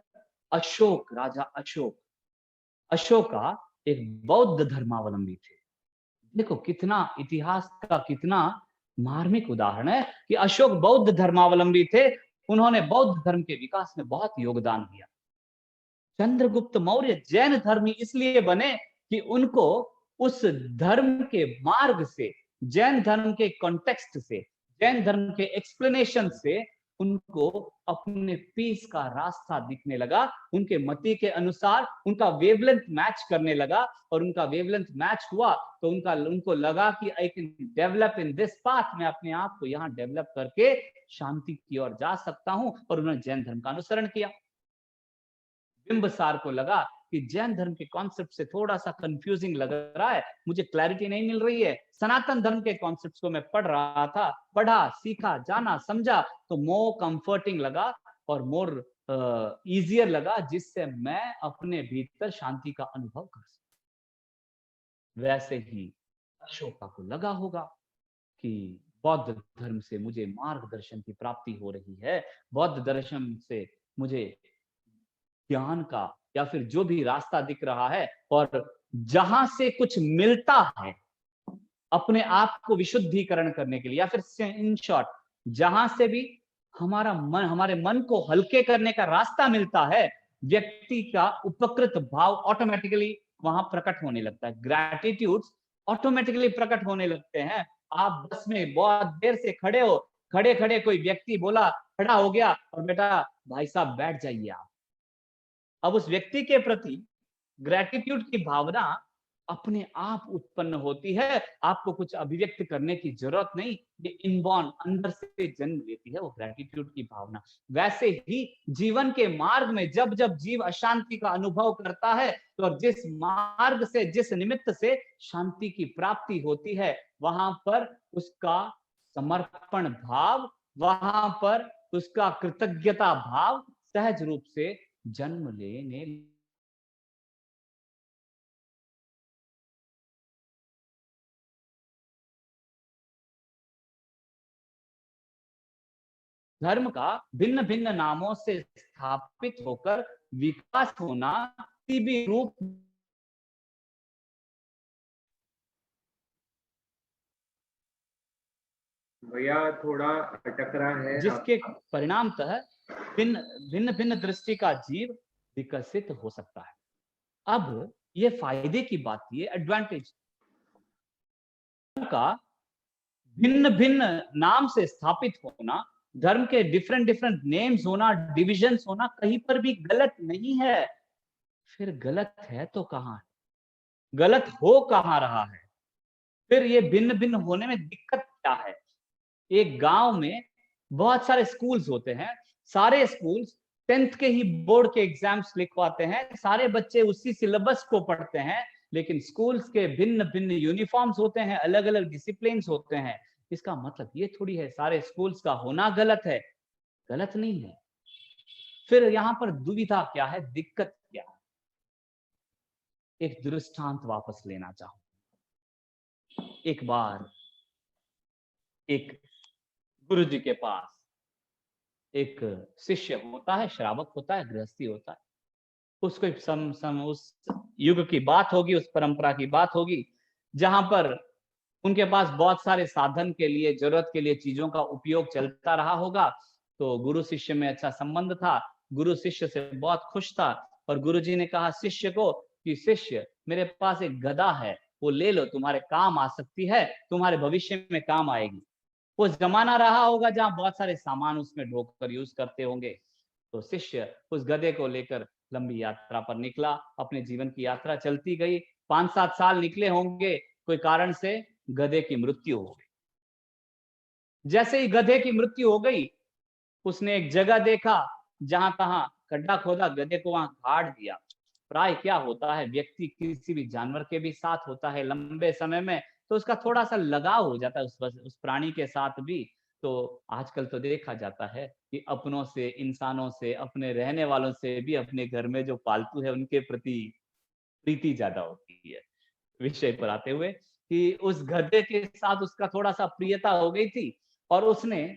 अशोक, राजा अशोक, अशोका एक बौद्ध धर्मावलंबी थे। देखो कितना इतिहास का कितना मार्मिक उदाहरण है कि अशोक बौद्ध धर्मावलंबी थे, उन्होंने बौद्ध धर्म के विकास में बहुत योगदान दिया। चंद्रगुप्त मौर्य जैन धर्मी इसलिए बने कि उनको उस धर्म के मार्ग से, जैन धर्म के कॉन्टेक्स्ट से, जैन धर्म के एक्सप्लेनेशन से उनको अपने पीस का रास्ता दिखने लगा। उनके मति के अनुसार उनका वेवलेंथ मैच करने लगा और उनका वेवलेंथ मैच हुआ तो उनको लगा कि I can develop in this path, मैं अपने आप को यहाँ डेवलप करके शांति की ओर जा सकता हूं, और उन्होंने जैन धर्म का अनुसरण किया। बिंबसार को लगा कि जैन धर्म के कॉन्सेप्ट से थोड़ा सा कंफ्यूजिंग लग रहा है, मुझे क्लैरिटी नहीं मिल रही है। सनातन धर्म के कॉन्सेप्ट्स को मैं पढ़ रहा था, पढ़ा, सीखा, जाना, समझा तो मोर कंफर्टिंग लगा और मोर इजियर लगा, जिससे मैं अपने भीतर शांति का अनुभव कर सकूं। वैसे ही अशोका को लगा होगा कि बौद्ध धर्म से मुझे मार्गदर्शन की प्राप्ति हो रही है, बौद्ध दर्शन से मुझे ज्ञान का या फिर जो भी रास्ता दिख रहा है, और जहां से कुछ मिलता है अपने आप को विशुद्धिकरण करने के लिए, या फिर इन शॉर्ट जहां से भी हमारे मन को हल्के करने का रास्ता मिलता है, व्यक्ति का उपकृत भाव ऑटोमेटिकली वहां प्रकट होने लगता है। ग्रैटिट्यूड्स ऑटोमेटिकली प्रकट होने लगते हैं। आप बस में बहुत देर से खड़े हो, खड़े खड़े कोई व्यक्ति बोला, खड़ा हो गया और बेटा भाई साहब बैठ जाइए आप। अब उस व्यक्ति के प्रति ग्रैटिट्यूड की भावना अपने आप उत्पन्न होती है, आपको कुछ अभिव्यक्त करने की जरूरत नहीं, ये इनबॉर्न अंदर से जन्म लेती है वो ग्रैटिट्यूड की भावना। वैसे ही जीवन के मार्ग में जब जब जीव अशांति का अनुभव करता है, तो जिस मार्ग से, जिस निमित्त से शांति की प्राप्ति होती है, वहां पर उसका समर्पण भाव, वहां पर उसका कृतज्ञता भाव सहज रूप से जन्म लेने। धर्म का भिन्न भिन्न नामों से स्थापित होकर विकास होना किसी भी रूप भैया थोड़ा अटक रहा है जिसके आप। परिणामतः भिन्न भिन्न भिन्न दृष्टि का जीव विकसित हो सकता है। अब ये फायदे की बात थी, एडवांटेज का भिन्न भिन्न नाम से स्थापित होना, धर्म के डिफरेंट डिफरेंट नेम्स होना, डिविजन्स होना कहीं पर भी गलत नहीं है। फिर गलत है तो कहां है? गलत हो कहां रहा है? फिर ये भिन्न भिन्न होने में दिक्कत क्या है? एक गांव में बहुत सारे स्कूल्स होते हैं, सारे स्कूल्स 10th के ही बोर्ड के एग्जाम्स लिखवाते हैं, सारे बच्चे उसी सिलेबस को पढ़ते हैं, लेकिन स्कूल्स के भिन्न भिन्न यूनिफॉर्म्स होते हैं, अलग अलग डिसिप्लिन होते हैं। इसका मतलब ये थोड़ी है सारे स्कूल्स का होना गलत है। गलत नहीं है। फिर यहाँ पर दुविधा क्या है, दिक्कत क्या है? एक दृष्टांत वापस लेना चाहूं। एक बार एक गुरु जी के पास एक शिष्य होता है, श्रावक होता है, गृहस्थी होता है। उसको उस युग की बात होगी, उस परंपरा की बात होगी, जहां पर उनके पास बहुत सारे साधन के लिए, जरूरत के लिए चीजों का उपयोग चलता रहा होगा। तो गुरु शिष्य में अच्छा संबंध था, गुरु शिष्य से बहुत खुश था, और गुरु जी ने कहा शिष्य को कि शिष्य, मेरे पास एक गदा है, वो ले लो, तुम्हारे काम आ सकती है, तुम्हारे भविष्य में काम आएगी। वो जमाना रहा होगा जहां बहुत सारे सामान उसमें ढोकर यूज करते होंगे। तो शिष्य उस गधे को लेकर लंबी यात्रा पर निकला, अपने जीवन की यात्रा चलती गई। 5-7 साल निकले होंगे, कोई कारण से गधे की मृत्यु हो गई। जैसे ही गधे की मृत्यु हो गई, उसने एक जगह देखा, जहां तहां गड्ढा खोदा, गधे को वहां गाड़ दिया। प्राय क्या होता है, व्यक्ति किसी भी जानवर के भी साथ होता है लंबे समय में, तो उसका थोड़ा सा लगाव हो जाता है उस प्राणी के साथ भी। तो आजकल तो देखा जाता है कि अपनों से, इंसानों से, अपने रहने वालों से भी अपने घर में जो पालतू है उनके प्रति प्रीति ज्यादा होती है। विषय पर आते हुए कि उस गधे के साथ उसका थोड़ा सा प्रियता हो गई थी, और उसने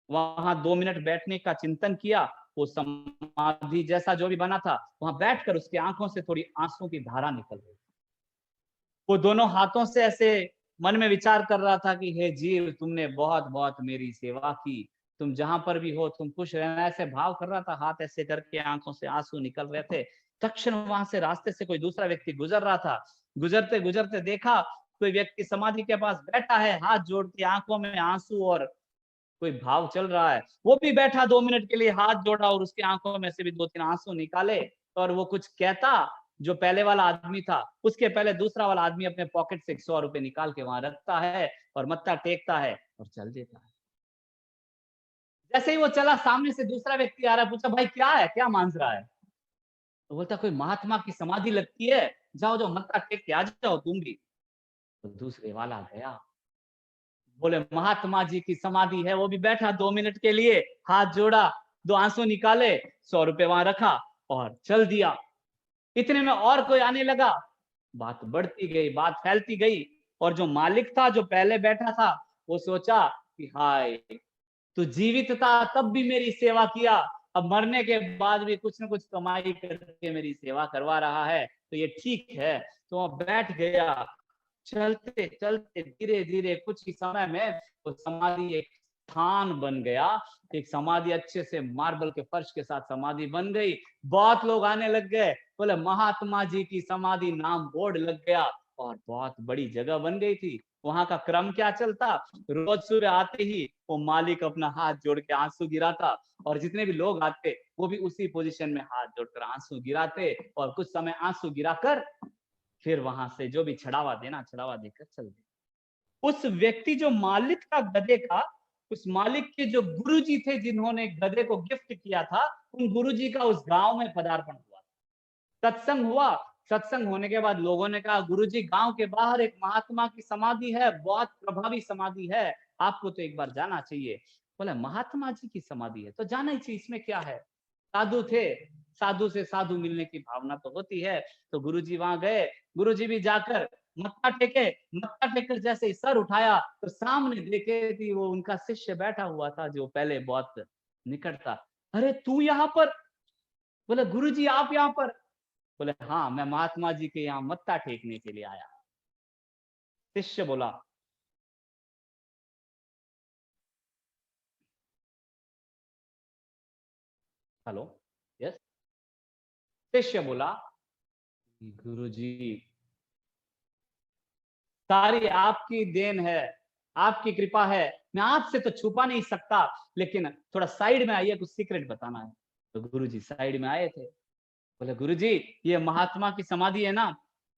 वहां 2 मिनट बैठने का चिंतन किया। वो समाधि जैसा जो भी बना था, वहां बैठकर उसकी आंखों से थोड़ी आंसू की धारा निकल रही। वो दोनों हाथों से ऐसे मन में विचार कर रहा था कि हे जीव, तुमने बहुत बहुत मेरी सेवा की, तुम जहां पर भी हो तुम खुश रहना, ऐसे भाव कर रहा था, हाथ ऐसे करके आंखों से आंसू निकल रहे थे। तक्षण वहां से रास्ते से कोई दूसरा व्यक्ति गुजर रहा था। गुजरते गुजरते देखा कोई व्यक्ति समाधि के पास बैठा है, हाथ जोड़ के, आंखों में आंसू और कोई भाव चल रहा है। वो भी बैठा 2 मिनट के लिए, हाथ जोड़ा और उसकी आंखों में से भी 2-3 आंसू निकाले, और वो कुछ कहता, जो पहले वाला आदमी था उसके पहले दूसरा वाला आदमी अपने पॉकेट से 100 रुपए निकाल के वहां रखता है और मत्था टेकता है और चल देता है। जैसे ही वो चला, सामने से दूसरा व्यक्ति आ रहा है, पूछा भाई क्या है, क्या मांग रहा है? तो बोलता कोई महात्मा की समाधि लगती है, जाओ जाओ मत्था टेक के आ जाओ तुम भी। तो दूसरे वाला गया, बोले महात्मा जी की समाधि है, वो भी बैठा 2 मिनट के लिए, हाथ जोड़ा, 2 आंसू निकाले, 100 रुपए वहां रखा और चल दिया। इतने में और कोई आने लगा, बात बढ़ती गई, बात फैलती गई, और जो मालिक था, जो पहले बैठा था, वो सोचा कि हाय, तू जीवित था तब भी मेरी सेवा किया, अब मरने के बाद भी कुछ न कुछ कमाई करके मेरी सेवा करवा रहा है, तो ये ठीक है। तो वह बैठ गया। चलते चलते धीरे धीरे कुछ ही समय में वो समाधि एक स्थान बन गया। एक समाधि अच्छे से मार्बल के फर्श के साथ समाधि बन गई। बहुत लोग आने लग गए, बोले महात्मा जी की समाधि नाम बोर्ड लग गया, और बहुत बड़ी जगह बन गई थी। वहां का क्रम क्या चलता, रोज सुबह आते ही वो मालिक अपना हाथ जोड़ के आंसू गिराता, और जितने भी लोग आते वो भी उसी पोजीशन में हाथ जोड़कर आंसू गिराते, और कुछ समय आंसू गिराकर फिर वहां से जो भी छड़ावा देना छड़ावा देकर चल दे। उस व्यक्ति जो मालिक का गधे का, उस मालिक के जो गुरुजी थे जिन्होंने गधे को गिफ्ट किया था, उन गुरुजी का उस गांव में पदार्पण हुआ, सत्संग हुआ। सत्संग होने के बाद लोगों ने कहा गुरुजी, गांव के बाहर एक महात्मा की समाधि है, बहुत प्रभावी समाधि है, आपको तो एक बार जाना चाहिए। बोले महात्मा जी की समाधि है तो जाना ही चाहिए, इसमें क्या है। साधु थे, साधु से साधु मिलने की भावना तो होती है। तो गुरुजी वहां गए, गुरुजी भी जाकर मत्था टेके, मत्था टेकर जैसे ही सर उठाया तो सामने देखे कि वो उनका शिष्य बैठा हुआ था जो पहले बहुत निकट था। अरे तू यहाँ पर? बोले गुरुजी आप यहाँ पर? बोले हाँ, मैं महात्मा जी के यहाँ मत्था टेकने के लिए आया। शिष्य बोला हेलो, यस। शिष्य बोला, गुरुजी सारी आपकी देन है, आपकी कृपा है, मैं आपसे तो छुपा नहीं सकता, लेकिन थोड़ा साइड में आइए, कुछ सीक्रेट बताना है। तो गुरुजी साइड में आए थे। बोले, गुरुजी ये महात्मा की समाधि है ना,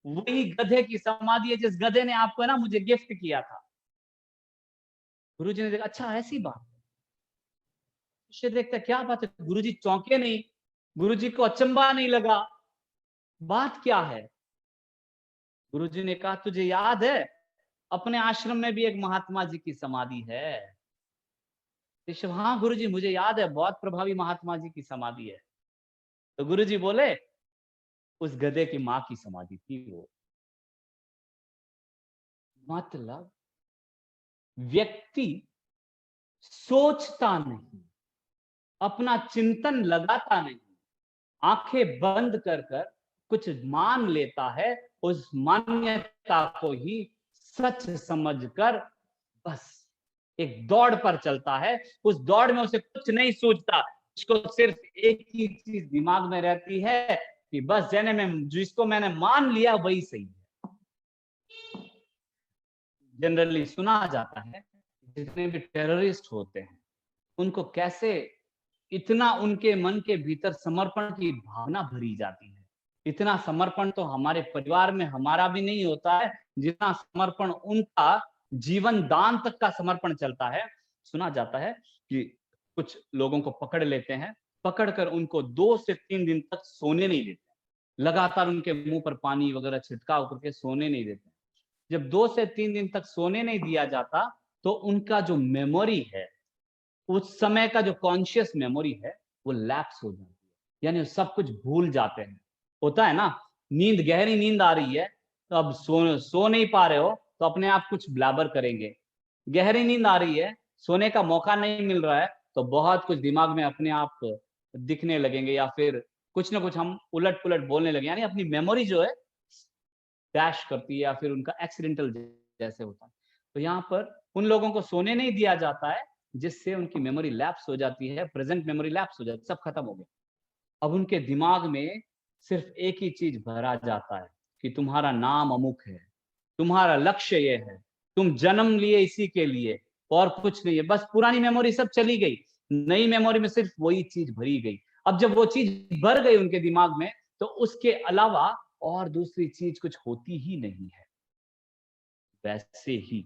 वही गधे की समाधि है जिस गधे ने आपको ना मुझे गिफ्ट किया था। गुरुजी ने देखा, अच्छा ऐसी बात। शिष्य देखता, क्या बात है। गुरुजी चौंके नहीं, गुरुजी को अचंबा नहीं लगा, बात क्या है। गुरुजी ने कहा, तुझे याद है अपने आश्रम में भी एक महात्मा जी की समाधि है। शिष्य, हाँ गुरुजी मुझे याद है, बहुत प्रभावी महात्मा जी की समाधि है। तो गुरुजी बोले, उस गधे की माँ की समाधि थी वो। मतलब व्यक्ति सोचता नहीं, अपना चिंतन लगाता नहीं, आंखें बंद कर कर कुछ मान लेता है, उस मान्यता को ही सच समझकर बस एक दौड़ पर चलता है। उस दौड़ में उसे कुछ नहीं सोचता, उसको सिर्फ एक ही चीज दिमाग में रहती है कि बस जैने में जिसको मैंने मान लिया वही सही है। जनरली सुना जाता है जितने भी टेररिस्ट होते हैं उनको कैसे इतना उनके मन के भीतर समर्पण की भावना भरी जाती है। इतना समर्पण तो हमारे परिवार में हमारा भी नहीं होता है, जितना समर्पण उनका जीवन दान तक का समर्पण चलता है। सुना जाता है कि कुछ लोगों को पकड़ लेते हैं, पकड़कर उनको 2 से 3 दिन तक सोने नहीं देते, लगातार उनके मुंह पर पानी वगैरह छिड़काव करके सोने नहीं देते। जब 2 से 3 दिन तक सोने नहीं दिया जाता तो उनका जो मेमोरी है, उस समय का जो कॉन्शियस मेमोरी है वो लैप्स हो जाती है, यानी सब कुछ भूल जाते हैं। होता है ना, नींद गहरी नींद आ रही है तो अब सो नहीं पा रहे हो तो अपने आप कुछ ब्लैबर करेंगे। गहरी नींद आ रही है, सोने का मौका नहीं मिल रहा है तो बहुत कुछ दिमाग में अपने आप दिखने लगेंगे, या फिर कुछ ना कुछ हम उलट पुलट बोलने लगे, यानी अपनी मेमोरी जो है डैश करती है या फिर उनका एक्सीडेंटल जैसे होता है। तो यहाँ पर उन लोगों को सोने नहीं दिया जाता है, जिससे उनकी मेमोरी लैप्स हो जाती है, प्रेजेंट मेमोरी लैप्स हो जाती है, सब खत्म हो गया। अब उनके दिमाग में सिर्फ एक ही चीज भरा जाता है कि तुम्हारा नाम अमुक है, तुम्हारा लक्ष्य ये है, तुम जन्म लिए इसी के लिए, और कुछ नहीं है। बस पुरानी मेमोरी सब चली गई, नई मेमोरी में सिर्फ वही चीज भरी गई। अब जब वो चीज भर गई उनके दिमाग में तो उसके अलावा और दूसरी चीज कुछ होती ही नहीं है। वैसे ही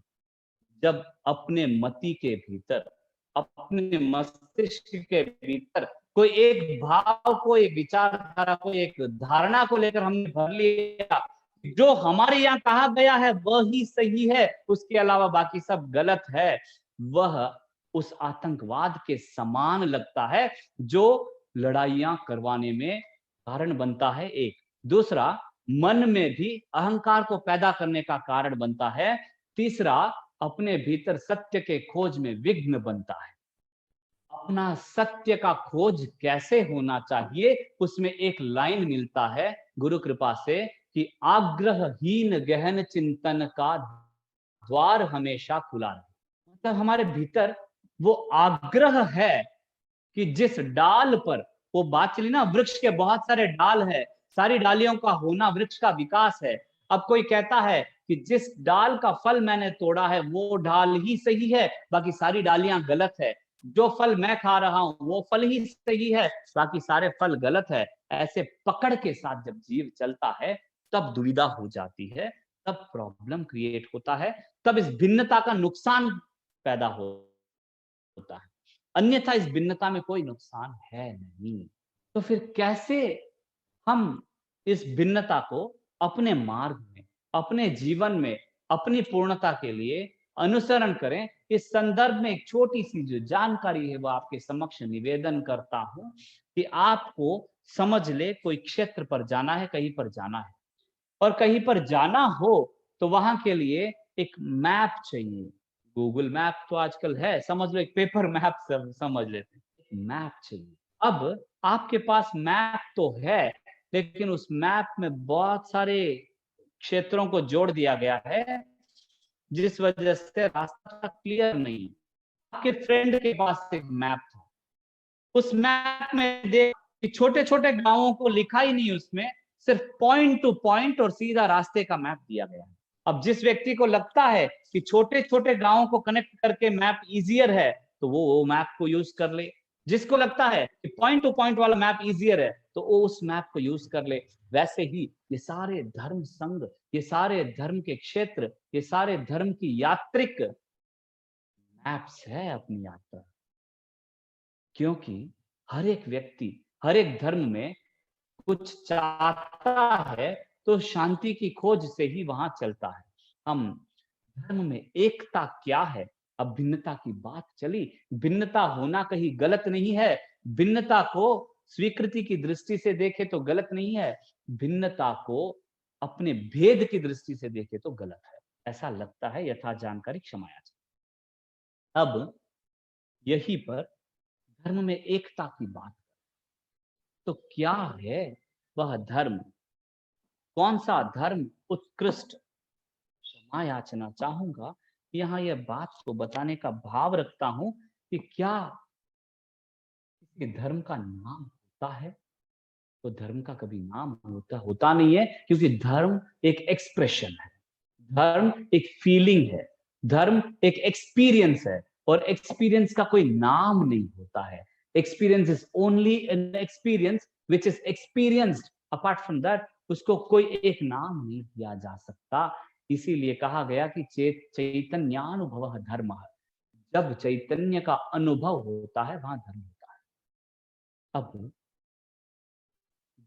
जब अपने मति के भीतर, अपने मस्तिष्क के भीतर कोई एक भाव को, एक विचारधारा को, एक धारणा को लेकर हमने भर लिया, जो हमारे यहाँ कहा गया है वही सही है, उसके अलावा बाकी सब गलत है, वह उस आतंकवाद के समान लगता है जो लड़ाइयां करवाने में कारण बनता है। एक दूसरा, मन में भी अहंकार को पैदा करने का कारण बनता है। तीसरा, अपने भीतर सत्य के खोज में विघ्न बनता है। अपना सत्य का खोज कैसे होना चाहिए, उसमें एक लाइन मिलता है गुरु कृपा से कि आग्रहहीन गहन चिंतन का द्वार हमेशा खुला रहे। मतलब हमारे भीतर वो आग्रह है कि जिस डाल पर, वो बात चली ना, वृक्ष के बहुत सारे डाल है, सारी डालियों का होना वृक्ष का विकास है। अब कोई कहता है कि जिस डाल का फल मैंने तोड़ा है वो डाल ही सही है, बाकी सारी डालियां गलत है। जो फल मैं खा रहा हूं वो फल ही सही है, बाकी सारे फल गलत है। ऐसे पकड़ के साथ जब जीव चलता है तब दुविधा हो जाती है, तब प्रॉब्लम क्रिएट होता है, तब इस भिन्नता का नुकसान पैदा होता है। अन्यथा इस भिन्नता में कोई नुकसान है नहीं। तो फिर कैसे हम इस भिन्नता को अपने मार्ग में, अपने जीवन में, अपनी पूर्णता के लिए अनुसरण करें, इस संदर्भ में एक छोटी सी जो जानकारी है वो आपके समक्ष निवेदन करता हूं कि आपको समझ ले, कोई क्षेत्र पर जाना है, कहीं पर जाना है, और कहीं पर जाना हो तो वहां के लिए एक मैप चाहिए। गूगल मैप तो आजकल है, समझ लो एक पेपर मैप समझ लेते हैं, मैप चाहिए। अब आपके पास मैप तो है, लेकिन उस मैप में बहुत सारे क्षेत्रों को जोड़ दिया गया है, जिस वजह से रास्ता क्लियर नहीं। आपके फ्रेंड के पास एक मैप था, उस मैप में देख कि छोटे छोटे गांवों को लिखा ही नहीं, उसमें सिर्फ पॉइंट टू पॉइंट और सीधा रास्ते का मैप दिया गया है। अब जिस व्यक्ति को लगता है कि छोटे छोटे गांवों को कनेक्ट करके मैप इजियर है, तो वो मैप को यूज कर ले। जिसको लगता है कि पॉइंट टू पॉइंट वाला मैप इजियर है, तो वो उस मैप को यूज कर ले। वैसे ही ये सारे धर्म संघ, ये सारे धर्म के क्षेत्र, ये सारे धर्म की यात्रिक मैप्स है अपनी यात्रा। क्योंकि हर एक व्यक्ति हर एक धर्म में कुछ चाहता है, तो शांति की खोज से ही वहां चलता है। हम धर्म में एकता क्या है, अब भिन्नता की बात चली। भिन्नता होना कहीं गलत नहीं है। भिन्नता को स्वीकृति की दृष्टि से देखे तो गलत नहीं है, भिन्नता को अपने भेद की दृष्टि से देखे तो गलत है। ऐसा लगता है, यथा जानकारी क्षमा याचना। अब यहीं पर धर्म में एकता की बात, तो क्या है वह धर्म, कौन सा धर्म उत्कृष्ट? क्षमा याचना चाहूंगा, यहाँ यह बात को बताने का भाव रखता हूं कि क्या किसी धर्म का नाम होता है? तो धर्म का कभी नाम होता नहीं है, क्योंकि धर्म एक एक्सप्रेशन है, धर्म एक फीलिंग है, धर्म एक एक्सपीरियंस है, और एक्सपीरियंस का कोई नाम नहीं होता है। Experience is only an experience which is experienced. Apart from that उसको कोई एक नाम नहीं दिया जा सकता। इसीलिए कहा गया कि चैतन्यानुभव धर्म। जब चैतन्य का अनुभव होता है, वहां धर्म होता है। अब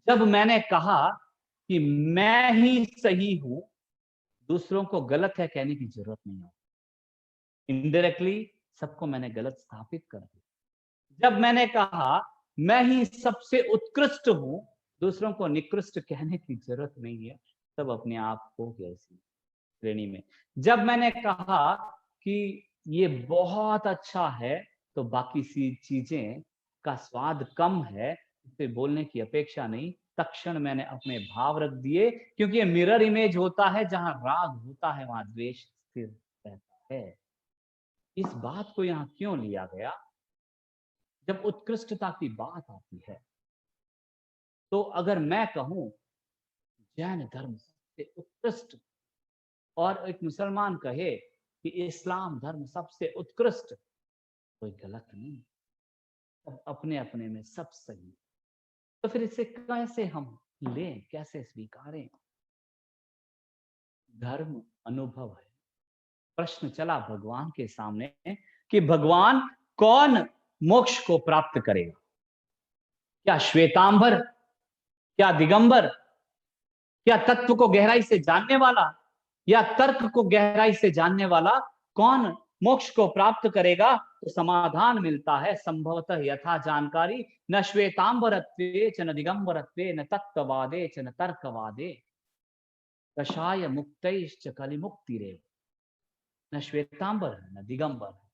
जब मैंने कहा कि मैं ही सही हूं, दूसरों को गलत है कहने की जरूरत नहीं है। इनडायरेक्टली सबको मैंने गलत स्थापित कर दिया। जब मैंने कहा मैं ही सबसे उत्कृष्ट हूं, दूसरों को निकृष्ट कहने की जरूरत नहीं है, सब अपने आप को ऐसी श्रेणी में। जब मैंने कहा कि ये बहुत अच्छा है, तो बाकी सी चीजें का स्वाद कम है, इसे बोलने की अपेक्षा नहीं, तक्षण मैंने अपने भाव रख दिए। क्योंकि ये मिरर इमेज होता है, जहां राग होता है वहां द्वेष स्थिर रहता है। इस बात को यहां क्यों लिया गया? जब उत्कृष्टता की बात आती है, तो अगर मैं कहूं जैन धर्म सबसे उत्कृष्ट, और एक मुसलमान कहे कि इस्लाम धर्म सबसे उत्कृष्ट, कोई गलत नहीं, सब अपने अपने में सब सही। तो फिर इसे कैसे हम लें, कैसे स्वीकारें? धर्म अनुभव है। प्रश्न चला भगवान के सामने कि भगवान कौन मोक्ष को प्राप्त करेगा? क्या श्वेतांबर, क्या दिगंबर, क्या तत्व को गहराई से जानने वाला, या तर्क को गहराई से जानने वाला, कौन मोक्ष को प्राप्त करेगा? तो समाधान मिलता है संभवतः यथा जानकारी, न श्वेतांबरत्वे च न दिगंबरत्वे न तत्ववादे च न तर्कवादे, कषाय मुक्तैश्च कलिमुक्तिरेव। न श्वेतांबर है, न दिगंबर है,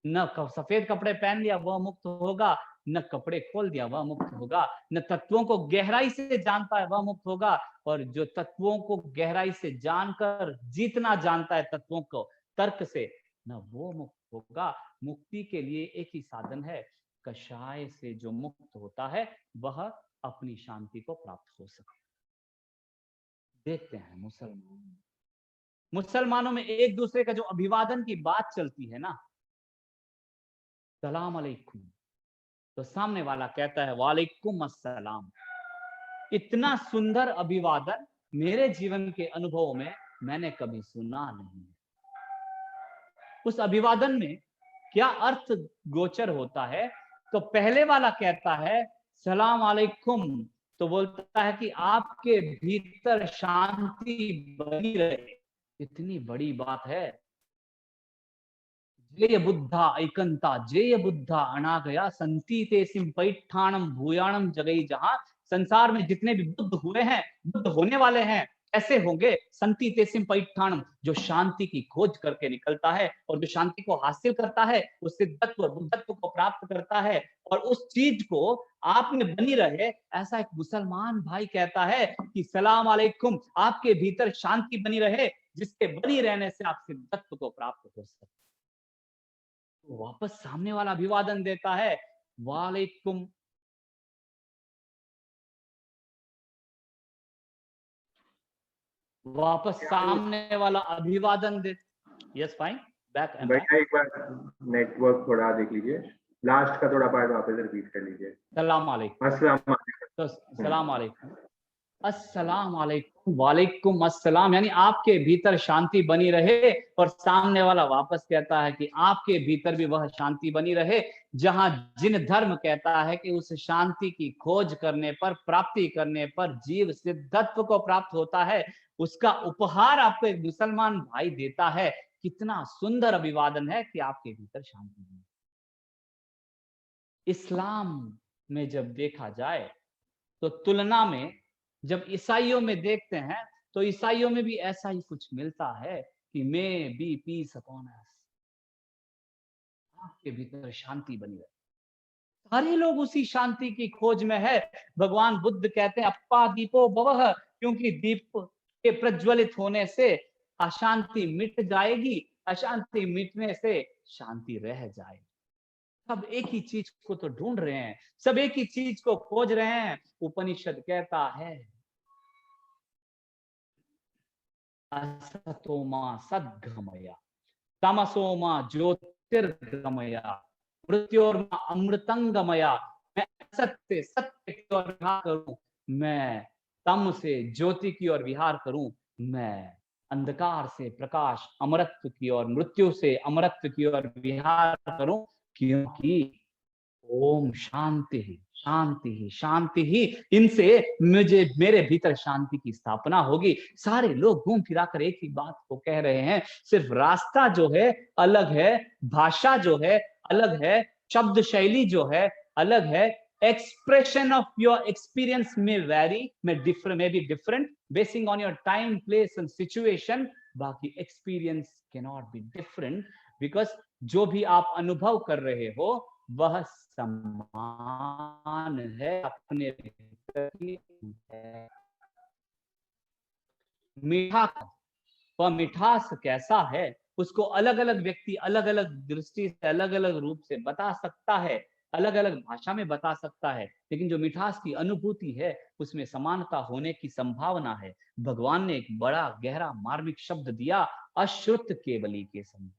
न सफेद कपड़े पहन लिया वह मुक्त होगा, न कपड़े खोल दिया वह मुक्त होगा, न तत्वों को गहराई से जानता है वह मुक्त होगा, और जो तत्वों को गहराई से जानकर जितना जानता है तत्वों को तर्क से, न वो मुक्त होगा। मुक्ति के लिए एक ही साधन है, कषाय से जो मुक्त होता है वह अपनी शांति को प्राप्त हो सकता है। देखते हैं मुसलमानों में एक दूसरे का जो अभिवादन की बात चलती है ना, सलाम अलैकुम, तो सामने वाला कहता है वालेकुम अस्सलाम। इतना सुंदर अभिवादन मेरे जीवन के अनुभव में मैंने कभी सुना नहीं। उस अभिवादन में क्या अर्थ गोचर होता है? तो पहले वाला कहता है सलाम अलैकुम, तो बोलता है कि आपके भीतर शांति बनी रहे। इतनी बड़ी बात है। जेय बुद्धा ऐकंता, जेय बुद्धा अनागया, संति ते सिम पैठाणम भूयाणम जगई। जहां संसार में जितने भी बुद्ध हुए हैं, बुद्ध होने वाले हैं, ऐसे होंगे संति ते सिम पैठाणम, जो शांति की खोज करके निकलता है, और जो शांति को हासिल करता है वो सिद्धत्व बुद्धत्व को प्राप्त करता है, और उस चीज को आप में बनी रहे। ऐसा एक मुसलमान भाई कहता है कि सलाम अलैकुम, आपके भीतर शांति बनी रहे, जिसके बनी रहने से आप सिद्धत्व को प्राप्त हो सकते। वापस सामने वाला अभिवादन देता है वालेकुम वापस सामने वाला अभिवादन दे। यस फाइन, बैक एम भैया एक बार नेटवर्क थोड़ा देख लीजिए, लास्ट का थोड़ा पार्ट वापस रिपीट कर लीजिए। सलाम अलैकुम। अस्सलाम वालेकुम। तो सलाम अलैकुम, अस्सलाम वालेकुम, वालेकुम अस्सलाम, यानी आपके भीतर शांति बनी रहे और सामने वाला वापस कहता है कि आपके भीतर भी वह शांति बनी रहे। जहां जिन धर्म कहता है कि उस शांति की खोज करने पर, प्राप्ति करने पर जीव सिद्धत्व को प्राप्त होता है, उसका उपहार आपको एक मुसलमान भाई देता है। कितना सुंदर अभिवादन है कि आपके भीतर शांति बनी। इस्लाम में जब देखा जाए तो तुलना में जब ईसाइयों में देखते हैं तो ईसाइयों में भी ऐसा ही कुछ मिलता है कि maybe peace upon us, आपके भीतर शांति बनी रहे। सारे लोग उसी शांति की खोज में है। भगवान बुद्ध कहते हैं अप्पा दीपो भवः, क्योंकि दीप के प्रज्वलित होने से अशांति मिट जाएगी, अशांति मिटने से शांति रह जाएगी। सब एक ही चीज को तो ढूंढ रहे हैं, सब एक ही चीज को खोज रहे हैं। उपनिषद कहता है असतोमा सद्गमया, तमसोमा ज्योतिर्गमया, मृत्योर्मा अमृतंगमया। मैं असत से सत्य की ओर विहार करूं, मैं तम से ज्योति की ओर विहार करूं, मैं अंधकार से प्रकाश, अमरत्व की ओर, मृत्यु से अमरत्व की ओर विहार करूं, क्योंकि ओम शांति ही शांति ही शांति ही, इनसे मुझे मेरे भीतर शांति की स्थापना होगी। सारे लोग घूम फिरा कर एक ही बात को कह रहे हैं, सिर्फ रास्ता जो है अलग है, भाषा जो है अलग है, शब्द शैली जो है अलग है, expression of your experience may vary, may different, may be different basing on your time, place and situation. बाकी experience can not be different, because जो भी आप अनुभव कर रहे हो वह समान है, अपने भीतर ही है। मीठा, वह मिठास कैसा है उसको अलग अलग व्यक्ति अलग अलग दृष्टि से, अलग अलग रूप से बता सकता है, अलग अलग भाषा में बता सकता है, लेकिन जो मिठास की अनुभूति है उसमें समानता होने की संभावना है। भगवान ने एक बड़ा गहरा मार्मिक शब्द दिया, अश्रुत केवली के संबंध।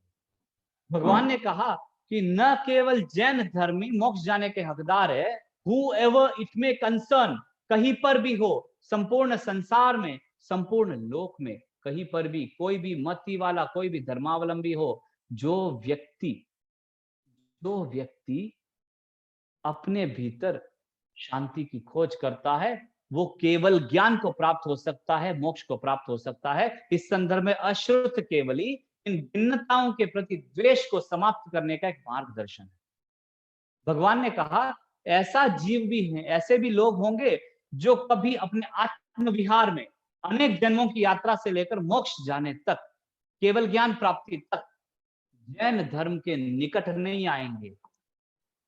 भगवान ने कहा कि न केवल जैन धर्मी मोक्ष जाने के हकदार है, whoever it may concern, कहीं पर भी हो, संपूर्ण संसार में, संपूर्ण लोक में, कहीं पर भी कोई भी मति वाला, कोई भी धर्मावलंबी हो, जो व्यक्ति अपने भीतर शांति की खोज करता है वो केवल ज्ञान को प्राप्त हो सकता है, मोक्ष को प्राप्त हो सकता है। इस संदर्भ में अश्रुत केवली इन भिन्नताओं के प्रति द्वेष को समाप्त करने का एक मार्गदर्शन है। भगवान ने कहा ऐसा जीव भी है, ऐसे भी लोग होंगे जो कभी अपने आत्म विहार में अनेक जन्मों की यात्रा से लेकर मोक्ष जाने तक, केवल ज्ञान प्राप्ति तक जैन धर्म के निकट नहीं आएंगे,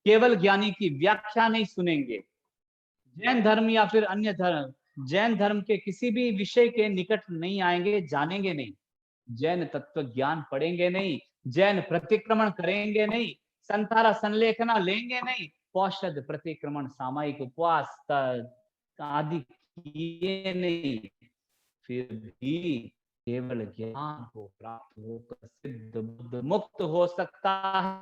केवल ज्ञानी की व्याख्या नहीं सुनेंगे, जैन धर्म या फिर अन्य धर्म, जैन धर्म के किसी भी विषय के निकट नहीं आएंगे, जानेंगे नहीं, जैन तत्व ज्ञान पढ़ेंगे नहीं, जैन प्रतिक्रमण करेंगे नहीं, संतारा संलेखना लेंगे नहीं, पौषध प्रतिक्रमण, सामायिक उपवास आदि किए नहीं, फिर भी केवल ज्ञान को प्राप्त होकर सिद्ध बुद्ध मुक्त हो सकता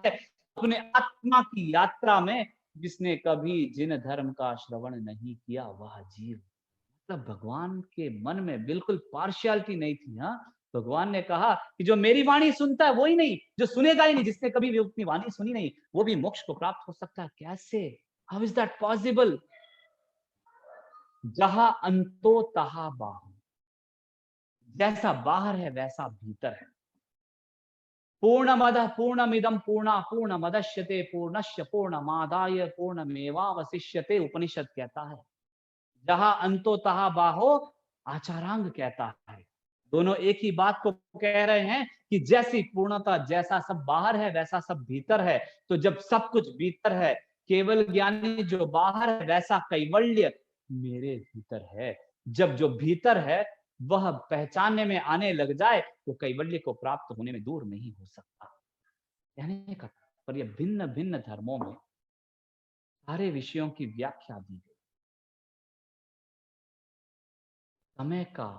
है अपने आत्मा की यात्रा में। जिसने कभी जिन धर्म का श्रवण नहीं किया वह जीव, मतलब भगवान के मन में बिल्कुल पार्शियलिटी नहीं थी। हाँ, भगवान ने कहा कि जो मेरी वाणी सुनता है वो ही नहीं, जो सुनेगा ही नहीं, जिसने कभी भी अपनी वाणी सुनी नहीं, वो भी मोक्ष को प्राप्त हो सकता है। कैसे? How is that possible? जहां अंतो तहा बाहु, जैसा बाहर है वैसा भीतर है। पूर्णमदः पूर्णमिदं पूर्णा पूर्णमदश्यते पूर्णस्य पूर्णमादाय पूर्णमेवावशिष्यते, उपनिषद कहता है। जहां अंतो तहा बाहो, आचारांग कहता है। दोनों एक ही बात को कह रहे हैं कि जैसी पूर्णता, जैसा सब बाहर है वैसा सब भीतर है। तो जब सब कुछ भीतर है, केवल ज्ञानी जो बाहर है वैसा कैवल्य मेरे भीतर है। जब जो भीतर है वह पहचानने में आने लग जाए तो कैवल्य को प्राप्त होने में दूर नहीं हो सकता। कहने का तात्पर्य भिन्न भिन्न धर्मों में सारे विषयों की व्याख्या दी गई। समय का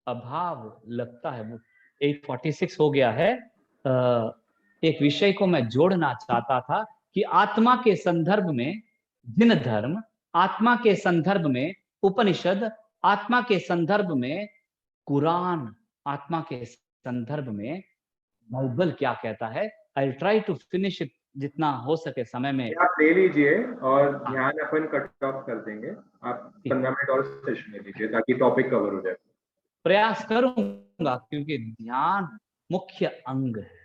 अभाव लगता है। वो 846 हो गया है। एक विषय को मैं जोड़ना चाहता था कि आत्मा के संदर्भ में जिन धर्म, आत्मा के संदर्भ में उपनिषद, आत्मा के संदर्भ में कुरान, आत्मा के संदर्भ में बाइबल क्या कहता है। I will try to finish it जितना हो सके समय में। ये आप ले लीजिए और हाँ। ध्यान अपन कट ऑफ कर देंगे। आप ठीक। 15 मिनट और सेशन ले लीजिए ताकि टॉपिक कवर हो जाए। प्रयास करूंगा क्योंकि ध्यान मुख्य अंग है।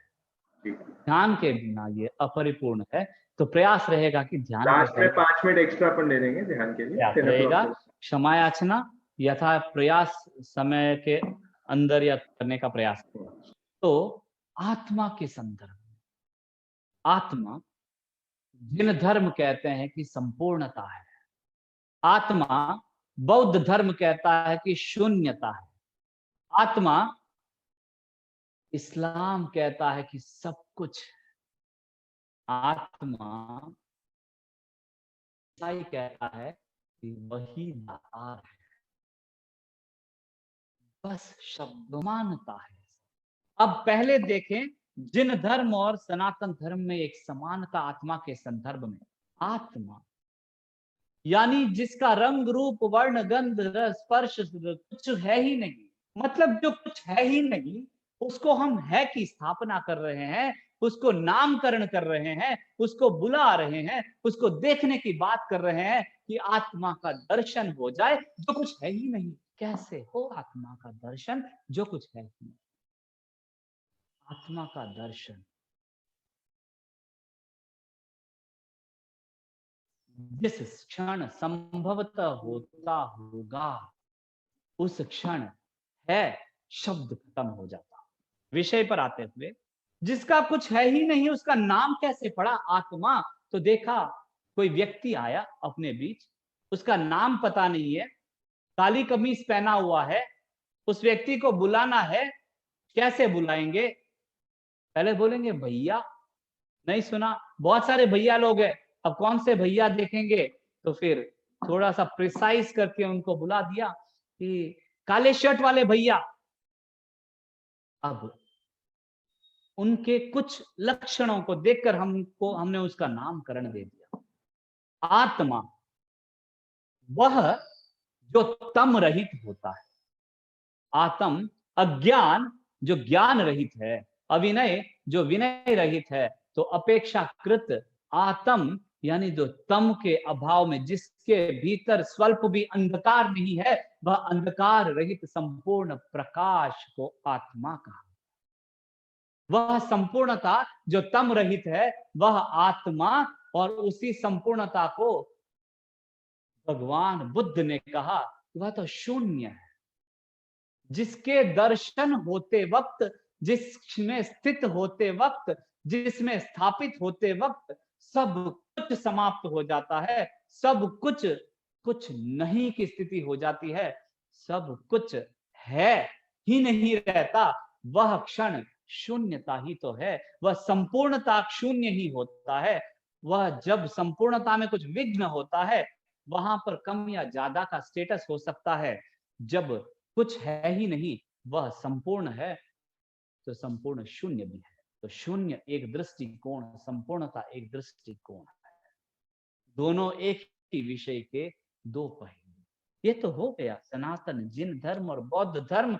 ठीक। ध्यान के बिना ये अपरिपूर्ण है, तो प्रयास रहेगा कि ध्यान में लास्ट में पहले 5 मिनट एक्स्ट्रा अपन ले लेंगे ध्यान के लिए। प्रयास 10 रहेगा। o'clock को। क्षमा याचना यथा प्रयास समय के अंदर या करने का प्रयास करें। तो आत्मा के संदर्भ में, आत्मा जिन धर्म कहते हैं कि संपूर्णता है, आत्मा बौद्ध धर्म कहता है कि शून्यता है, आत्मा इस्लाम कहता है कि सब कुछ है, आत्मा ईसाई कहता है कि वही दातार है। बस शब्द मानता है। अब पहले देखें, जिन धर्म और सनातन धर्म में एक समानता आत्मा के संदर्भ में, आत्मा यानी जिसका रंग रूप वर्ण गंध रस स्पर्श कुछ है ही नहीं, मतलब जो कुछ है ही नहीं उसको हम है की स्थापना कर रहे हैं, उसको नामकरण कर रहे हैं, उसको बुला रहे हैं, उसको देखने की बात कर रहे हैं कि आत्मा का दर्शन हो जाए जो कुछ है ही नहीं। कैसे हो आत्मा का दर्शन जो कुछ है ही नहीं? आत्मा का दर्शन जिस क्षण संभवतः होता होगा उस क्षण है शब्द खत्म हो जाता। विषय पर आते हुए, जिसका कुछ है ही नहीं उसका नाम कैसे पड़ा आत्मा? तो देखा कोई व्यक्ति आया अपने बीच, उसका नाम पता नहीं है, काली कमीज पहना हुआ है, उस व्यक्ति को बुलाना है, कैसे बुलाएंगे? पहले बोलेंगे भैया, नहीं सुना, बहुत सारे भैया लोग हैं, अब कौन से भैया देखेंगे? तो फिर थोड़ा सा प्रिसाइज करके उनको बुला दिया कि काले शर्ट वाले भैया। अब उनके कुछ लक्षणों को देखकर हमने उसका नामकरण दे दिया। आत्मा वह जो तम रहित होता है, आत्म अज्ञान जो ज्ञान रहित है, अविनय जो विनय रहित है, तो अपेक्षाकृत आत्म यानी जो तम के अभाव में, जिसके भीतर स्वल्प भी अंधकार नहीं है, वह अंधकार रहित संपूर्ण प्रकाश को आत्मा कहा। वह संपूर्णता जो तम रहित है वह आत्मा, और उसी संपूर्णता को भगवान बुद्ध ने कहा वह तो शून्य है, जिसके दर्शन होते वक्त, जिसमें स्थित होते वक्त, जिसमें स्थापित होते वक्त सब कुछ समाप्त हो जाता है, सब कुछ कुछ नहीं की स्थिति हो जाती है, सब कुछ है ही नहीं रहता। वह क्षण शून्यता ही तो है, वह संपूर्णता शून्य ही होता है। वह जब संपूर्णता में कुछ विघ्न होता है वहां पर कम या ज्यादा का स्टेटस हो सकता है। जब कुछ है ही नहीं, वह संपूर्ण है, तो संपूर्ण शून्य भी है। तो शून्य एक दृष्टिकोण, संपूर्णता एक दृष्टिकोण है, दोनों एक ही विषय के दो पहलू। ये तो हो गया सनातन जिन धर्म और बौद्ध धर्म,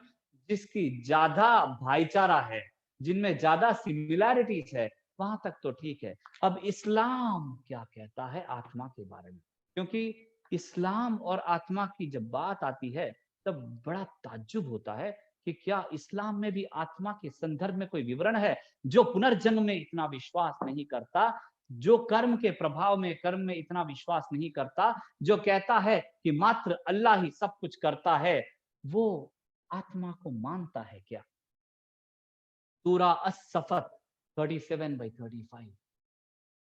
जिसकी ज्यादा भाईचारा है, जिनमें ज्यादा सिमिलैरिटीज है, वहां तक तो ठीक है। अब इस्लाम क्या कहता है आत्मा के बारे में? क्योंकि इस्लाम और आत्मा की जब बात आती है तब बड़ा ताज्जुब होता है कि क्या इस्लाम में भी आत्मा के संदर्भ में कोई विवरण है? जो पुनर्जन्म में इतना विश्वास नहीं करता, जो कर्म के प्रभाव में, कर्म में इतना विश्वास नहीं करता, जो कहता है कि मात्र अल्लाह ही सब कुछ करता है, वो आत्मा को मानता है क्या? सूरा अस-सफत 37/35,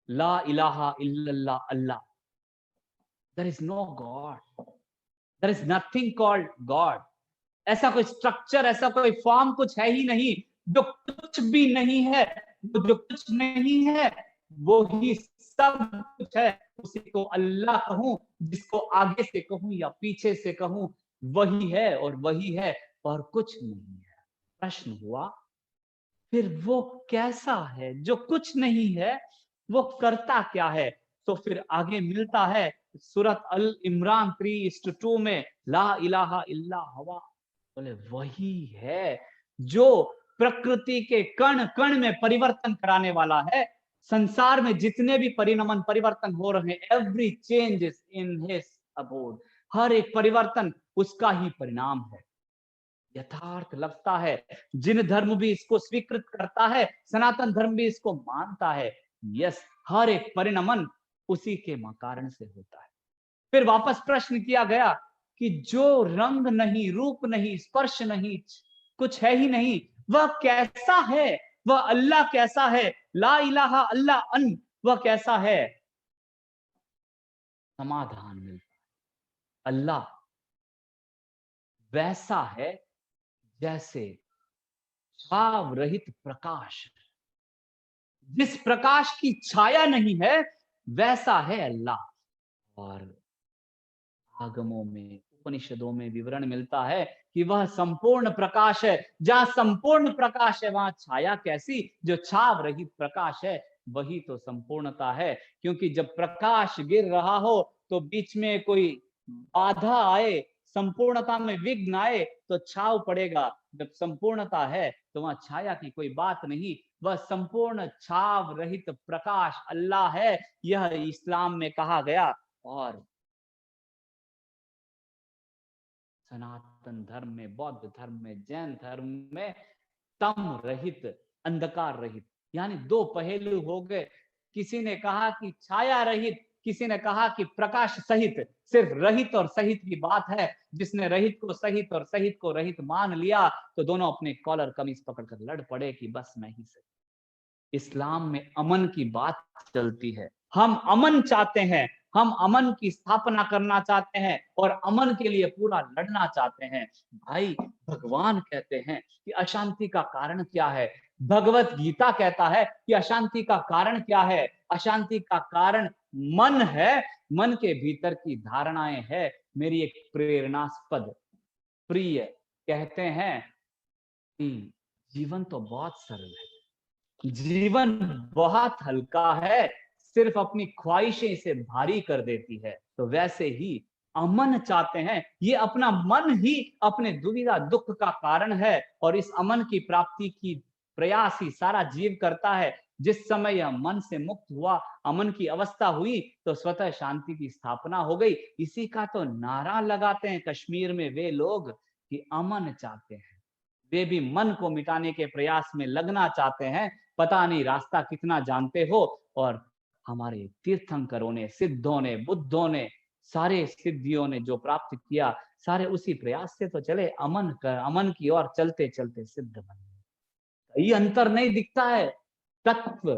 ला इलाहा इल्लल्लाह अल्लाह, there is no god, there is nothing called god. ऐसा कोई स्ट्रक्चर, ऐसा कोई फॉर्म कुछ है ही नहीं। जो कुछ भी नहीं है, जो कुछ नहीं है वो ही सब कुछ है। उसी को अल्लाह कहूं, जिसको आगे से कहूं या पीछे से कहूं, वही है और वही है। और कुछ नहीं है। प्रश्न हुआ, फिर वो कैसा है जो कुछ नहीं है, वो करता क्या है? तो फिर आगे मिलता है सूरत अल इमरान 3:2 में, ला इलाहा इल्ला हवा। बोले वही है जो प्रकृति के कण कण में परिवर्तन कराने वाला है। संसार में जितने भी परिणमन परिवर्तन हो रहे हैं, every change is in his abode, हर एक परिवर्तन उसका ही परिणाम है। यथार्थ लगता है, जिन धर्म भी इसको स्वीकृत करता है, सनातन धर्म भी इसको मानता है। यस, हर एक परिणमन उसी के कारण से होता है। फिर वापस प्रश्न किया गया कि जो रंग नहीं, रूप नहीं, स्पर्श नहीं, कुछ है ही नहीं, वह कैसा है? वह अल्लाह कैसा है? ला इलाहा अल्लाह अन, वह कैसा है? समाधान मिलता है, अल्लाह वैसा है जैसे छाव रहित प्रकाश। जिस प्रकाश की छाया नहीं है, वैसा है अल्लाह। और आगमों में, उपनिषदों में विवरण मिलता है कि वह संपूर्ण प्रकाश है। जहां संपूर्ण प्रकाश है, वहां छाया कैसी? जो छाव रहित प्रकाश है, वही तो संपूर्णता है। क्योंकि जब प्रकाश गिर रहा हो तो बीच में कोई बाधा आए, संपूर्णता में विघ्न आए, तो छाव पड़ेगा। जब संपूर्णता है तो वहां छाया की कोई बात नहीं। वह संपूर्ण छाव रहित प्रकाश अल्लाह है, यह इस्लाम में कहा गया। और सनातन धर्म में, बौद्ध धर्म में, जैन धर्म में तम रहित, अंधकार रहित, यानी दो पहलू हो गए। किसी ने कहा कि छाया रहित, किसी ने कहा कि प्रकाश सहित। सिर्फ रहित और सहित की बात है। जिसने रहित को सहित और सहित को रहित मान लिया, तो दोनों अपने कॉलर कमीज पकड़कर लड़ पड़े कि बस मैं ही सही। इस्लाम में अमन की बात चलती है। हम अमन चाहते हैं, हम अमन की स्थापना करना चाहते हैं और अमन के लिए पूरा लड़ना चाहते हैं। भाई, भगवान कहते हैं कि अशांति का कारण क्या है? भगवत गीता कहता है कि अशांति का कारण क्या है? अशांति का कारण मन है, मन के भीतर की धारणाएं है। मेरी एक प्रेरणास्पद प्रिय कहते हैं कि जीवन तो बहुत सरल है, जीवन बहुत हल्का है, सिर्फ अपनी ख्वाहिशें इसे भारी कर देती है। तो वैसे ही अमन चाहते हैं, ये अपना मन ही अपने दुविधा दुख का कारण है। और इस अमन की प्राप्ति की प्रयास ही सारा जीव करता है। जिस समय यह मन से मुक्त हुआ, अमन की अवस्था हुई, तो स्वतः शांति की स्थापना हो गई। इसी का तो नारा लगाते हैं कश्मीर में वे लोग कि अमन चाहते हैं। वे भी मन को मिटाने के प्रयास में लगना चाहते हैं। पता नहीं रास्ता कितना जानते हो। और हमारे तीर्थंकरों ने, सिद्धों ने, बुद्धों ने, सारे सिद्धियों ने जो प्राप्त किया, सारे उसी प्रयास से तो चले। अमन की ओर चलते चलते सिद्ध बन गए। ये अंतर नहीं दिखता है। तत्व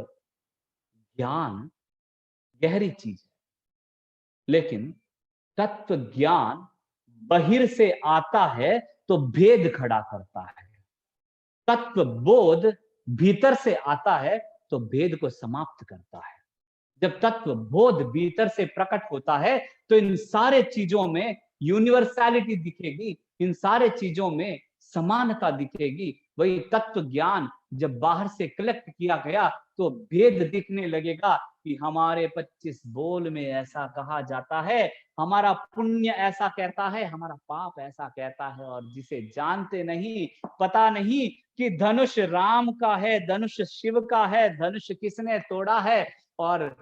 ज्ञान गहरी चीज है, लेकिन तत्व ज्ञान बहिर से आता है तो भेद खड़ा करता है। तत्व बोध भीतर से आता है तो भेद को समाप्त करता है। जब तत्व बोध भीतर से प्रकट होता है, तो इन सारे चीजों में यूनिवर्सैलिटी दिखेगी, इन सारे चीजों में समानता दिखेगी। वही तत्व ज्ञान जब बाहर से कलेक्ट किया गया, तो भेद दिखने लगेगा कि हमारे 25 बोल में ऐसा कहा जाता है, हमारा पुण्य ऐसा कहता है, हमारा पाप ऐसा कहता है। और जिसे जानते नहीं, पता नहीं कि धनुष राम का है, धनुष शिव का है, धनुष किसने तोड़ा है। और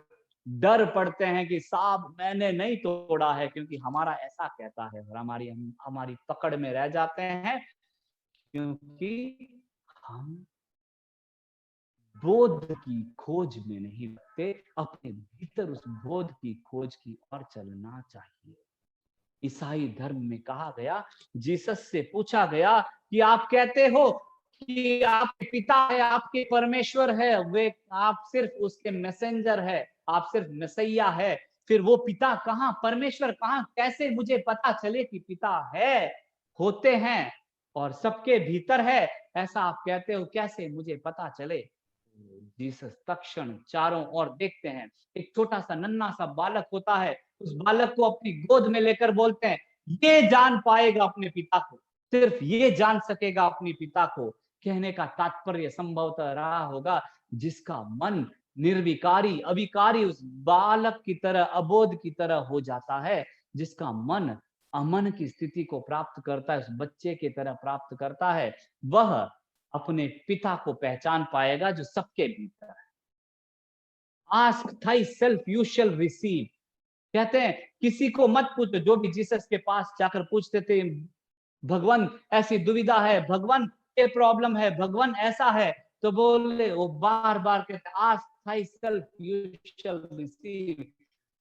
डर पड़ते हैं कि साहब मैंने नहीं तोड़ा है, क्योंकि हमारा ऐसा कहता है। और हमारी पकड़ में रह जाते हैं, क्योंकि हम बोध की खोज में नहीं लगते। अपने भीतर उस बोध की खोज की ओर चलना चाहिए। ईसाई धर्म में कहा गया, जीसस से पूछा गया कि आप कहते हो कि आपके पिता है, आपके परमेश्वर है, वे आप सिर्फ उसके मैसेंजर है, आप सिर्फ मसीहा है। फिर वो पिता कहाँ, परमेश्वर कहाँ, कैसे मुझे पता चले कि पिता है? होते हैं और सबके भीतर है, ऐसा आप कहते हो, कैसे मुझे पता चले? जीसस तक्षण चारों ओर देखते हैं। एक छोटा सा नन्हा सा बालक होता है, उस बालक को अपनी गोद में लेकर बोलते हैं, ये जान पाएगा अपने पिता को, सिर्फ ये जान सकेगा अपने पिता को। कहने का तात्पर्य संभवतः रहा होगा जिसका मन निर्विकारी अविकारी उस बालक की तरह अबोध की तरह हो जाता है, जिसका मन अमन की स्थिति को प्राप्त करता है, उस बच्चे की तरह प्राप्त करता है, वह अपने पिता को पहचान पाएगा जो सबके भीतर है। Ask thyself you shall receive. कहते हैं किसी को मत पूछो, जो भी जीसस के पास जाकर पूछते थे भगवान ऐसी दुविधा है, भगवान ये प्रॉब्लम है, भगवान ऐसा है, तो बोले वो बार बार कहते ask thyself you shall receive.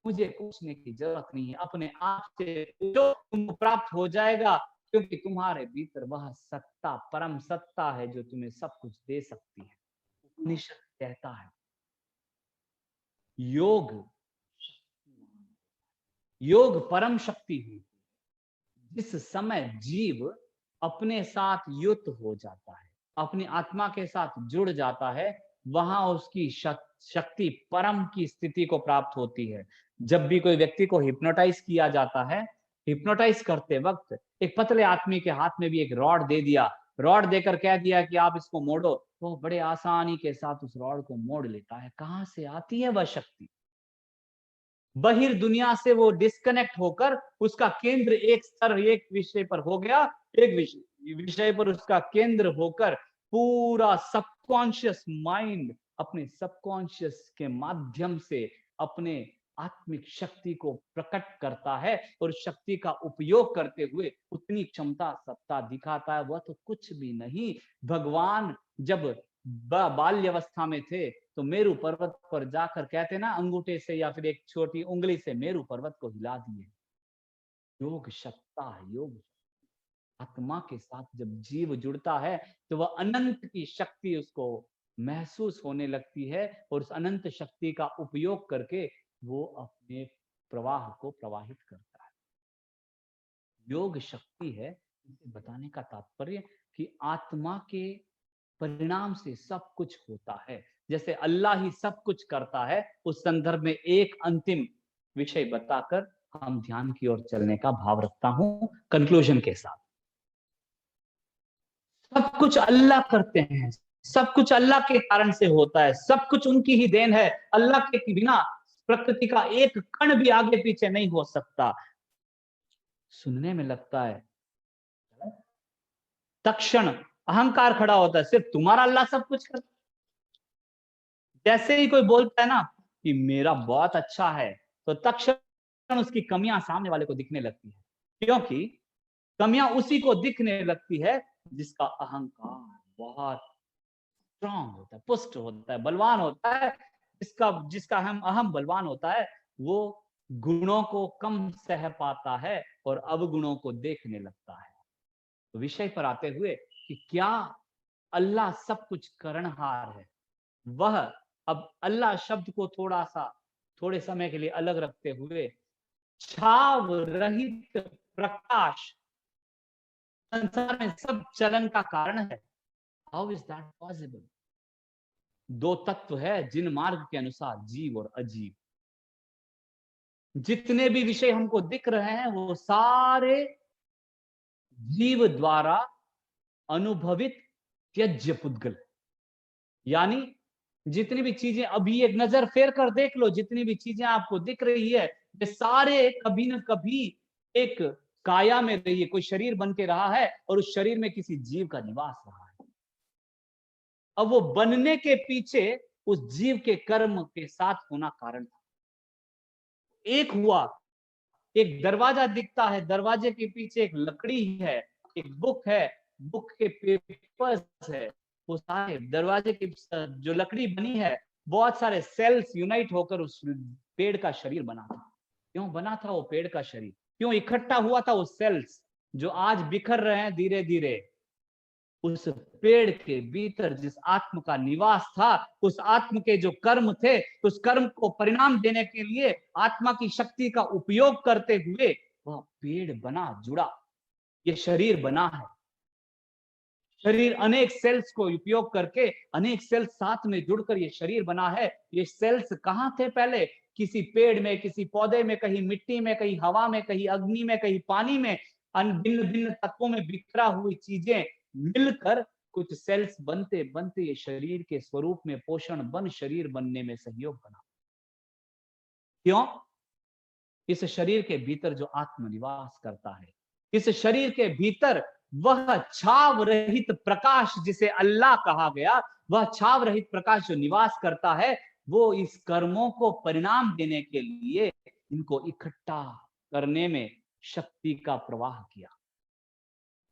मुझे पूछने की जरूरत नहीं है, अपने आप से जो तुमको प्राप्त हो जाएगा, क्योंकि तुम्हारे भीतर वह सत्ता परम सत्ता है जो तुम्हें सब कुछ दे सकती है। उपनिषद कहता है योग परम शक्ति है। जिस समय जीव अपने साथ युक्त हो जाता है, अपनी आत्मा के साथ जुड़ जाता है, वहां उसकी शक्ति परम की स्थिति को प्राप्त होती है। जब भी कोई व्यक्ति को हिप्नोटाइज किया जाता है, हिप्नोटाइज करते वक्त एक पतले आदमी के हाथ में भी एक रॉड दे दिया, रॉड देकर कह दिया कि आप इसको मोड़ो, तो बड़े आसानी के साथ उस रॉड को मोड़ लेता है। कहां से आती है वह शक्ति? बहिर्दुनिया से वो डिस्कनेक्ट होकर उसका केंद्र एक स्तर एक विषय पर हो गया, एक विषय पर उसका केंद्र होकर पूरा सबकॉन्शियस माइंड अपने सबकॉन्शियस के माध्यम से अपने आत्मिक शक्ति को प्रकट करता है और शक्ति का उपयोग करते हुए उतनी क्षमता सत्ता दिखाता है। वह तो कुछ भी नहीं, भगवान जब बाल्यावस्था में थे तो मेरू पर्वत पर जाकर कहते ना अंगूठे से या फिर एक छोटी उंगली से मेरू पर्वत को हिला दिए। योग सत्ता है, योग आत्मा के साथ जब जीव जुड़ता है तो वह अनंत की शक्ति उसको महसूस होने लगती है और उस अनंत शक्ति का उपयोग करके वो अपने प्रवाह को प्रवाहित करता है। योग शक्ति है, इसे बताने का तात्पर्य कि आत्मा के परिणाम से सब कुछ होता है। जैसे अल्लाह ही सब कुछ करता है, उस संदर्भ में एक अंतिम विषय बताकर हम ध्यान की ओर चलने का भाव रखता हूं कंक्लूजन के साथ। सब कुछ अल्लाह करते हैं, सब कुछ अल्लाह के कारण से होता है, सब कुछ उनकी ही देन है। अल्लाह के बिना प्रकृति का एक कण भी आगे पीछे नहीं हो सकता। सुनने में लगता है, तक्षण अहंकार खड़ा होता है, सिर्फ तुम्हारा अल्लाह सब कुछ करता है। जैसे ही कोई बोलता है ना कि मेरा बहुत अच्छा है, तो तक्षण उसकी कमियां सामने वाले को दिखने लगती है, क्योंकि कमियां उसी को दिखने लगती है जिसका अहंकार बहुत स्ट्रांग होता है, पुष्ट होता है, बलवान होता है। जिसका हम अहम बलवान होता है, वो गुणों को कम सह पाता है और अवगुणों को देखने लगता है। तो विषय पर आते हुए कि क्या अल्लाह सब कुछ करणहार है, वह अब अल्लाह शब्द को थोड़े समय के लिए अलग रखते हुए छाव रहित प्रकाश संसार में सब चलन का कारण है। How is that possible? दो तत्व है जिन मार्ग के अनुसार जीव और अजीव, जितने भी विषय हमको दिख रहे हैं वो सारे जीव द्वारा अनुभवित त्यज्य पुद्गल। यानी जितनी भी चीजें अभी एक नजर फेर कर देख लो, जितनी भी चीजें आपको दिख रही है, ये सारे कभी न कभी एक काया में रही, कोई शरीर बन के रहा है और उस शरीर में किसी जीव का निवास रहा है। अब वो बनने के पीछे उस जीव के कर्म के साथ होना कारण था। एक हुआ, एक दरवाजा दिखता है, दरवाजे के पीछे एक लकड़ी है, एक बुक है, बुक के पेपर्स है, वो सारे दरवाजे की जो लकड़ी बनी है, बहुत सारे सेल्स यूनाइट होकर उस पेड़ का शरीर बना था। क्यों बना था वो पेड़ का शरीर? क्यों इकट्ठा हुआ था वो सेल्स जो आज बिखर रहे हैं धीरे धीरे? उस पेड़ के भीतर जिस आत्म का निवास था, उस आत्म के जो कर्म थे, उस कर्म को परिणाम देने के लिए आत्मा की शक्ति का उपयोग करते हुए वह पेड़ बना, जुड़ा, ये शरीर बना है। शरीर अनेक सेल्स को उपयोग करके, अनेक सेल्स साथ में जुड़कर ये शरीर बना है। ये सेल्स कहां थे पहले? किसी पेड़ में, किसी पौधे में, कहीं मिट्टी में, कहीं हवा में, कहीं अग्नि में, कहीं पानी में। भिन्न भिन्न तत्वों में बिखरा हुई चीजें मिलकर कुछ सेल्स बनते बनते ये शरीर के स्वरूप में पोषण बन शरीर बनने में सहयोग बना। क्यों? इस शरीर के भीतर जो आत्मनिवास करता है, इस शरीर के भीतर वह छाव रहित प्रकाश जिसे अल्लाह कहा गया, वह छाव रहित प्रकाश जो निवास करता है, वो इस कर्मों को परिणाम देने के लिए इनको इकट्ठा करने में शक्ति का प्रवाह किया।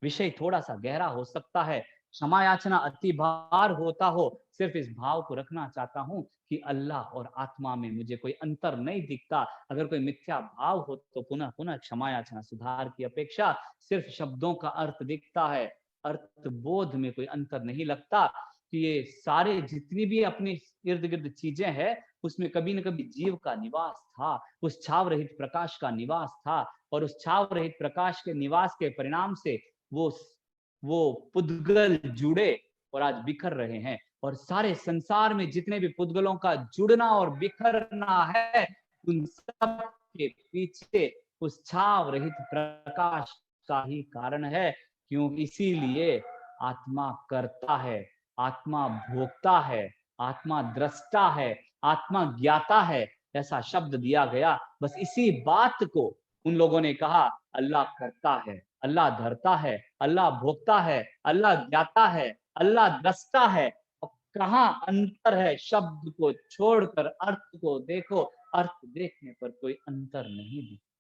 विषय थोड़ा सा गहरा हो सकता है, क्षमा याचना अति भार होता हो, सिर्फ इस भाव को रखना चाहता हूं कि अल्लाह और आत्मा में मुझे कोई अंतर नहीं दिखता। अगर कोई मिथ्या भाव हो तो पुनः पुनः क्षमा याचना। सुधार की अपेक्षा सिर्फ शब्दों का अर्थ दिखता है, अर्थ बोध में कोई अंतर नहीं लगता कि ये सारे जितनी भी अपने इर्द गिर्द चीजें हैं उसमें कभी न कभी जीव का निवास था, उस छाव रहित प्रकाश का निवास था, और उस छाव रहित प्रकाश के निवास के परिणाम से वो पुद्गल जुड़े और आज बिखर रहे हैं। और सारे संसार में जितने भी पुद्गलों का जुड़ना और बिखरना है, उन सब के पीछे उस छाव रहित प्रकाश का ही कारण है। क्यों? इसीलिए आत्मा करता है, आत्मा भोगता है, आत्मा दृष्टा है, आत्मा ज्ञाता है, ऐसा शब्द दिया गया। बस इसी बात को उन लोगों ने कहा, अल्लाह करता है, अल्लाह धरता है, अल्लाह भोगता है, अल्लाह ज्ञाता है, अल्लाह दृष्टा है। और कहाँ अंतर है? शब्द को छोड़कर अर्थ को देखो, अर्थ देखने पर कोई अंतर नहीं दिखता।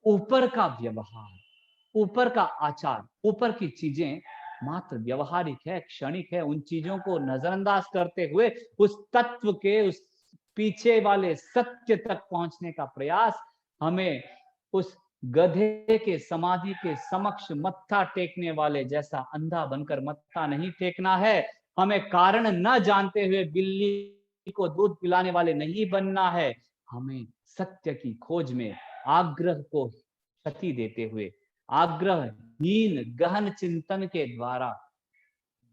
ऊपर का व्यवहार, ऊपर का आचार, ऊपर की चीजें मात्र व्यवहारिक है, क्षणिक है। उन चीजों को नजरअंदाज करते हुए उस तत्व के, उस पीछे वाले सत्य तक पहुंचने का प्रयास हमें उस गधे के समाधि के समक्ष मत्था टेकने वाले जैसा अंधा बनकर मत्था नहीं टेकना है। हमें कारण न जानते हुए बिल्ली को दूध पिलाने वाले नहीं बनना है। हमें सत्य की खोज में आग्रह को क्षति देते हुए, आग्रहहीन गहन चिंतन के द्वारा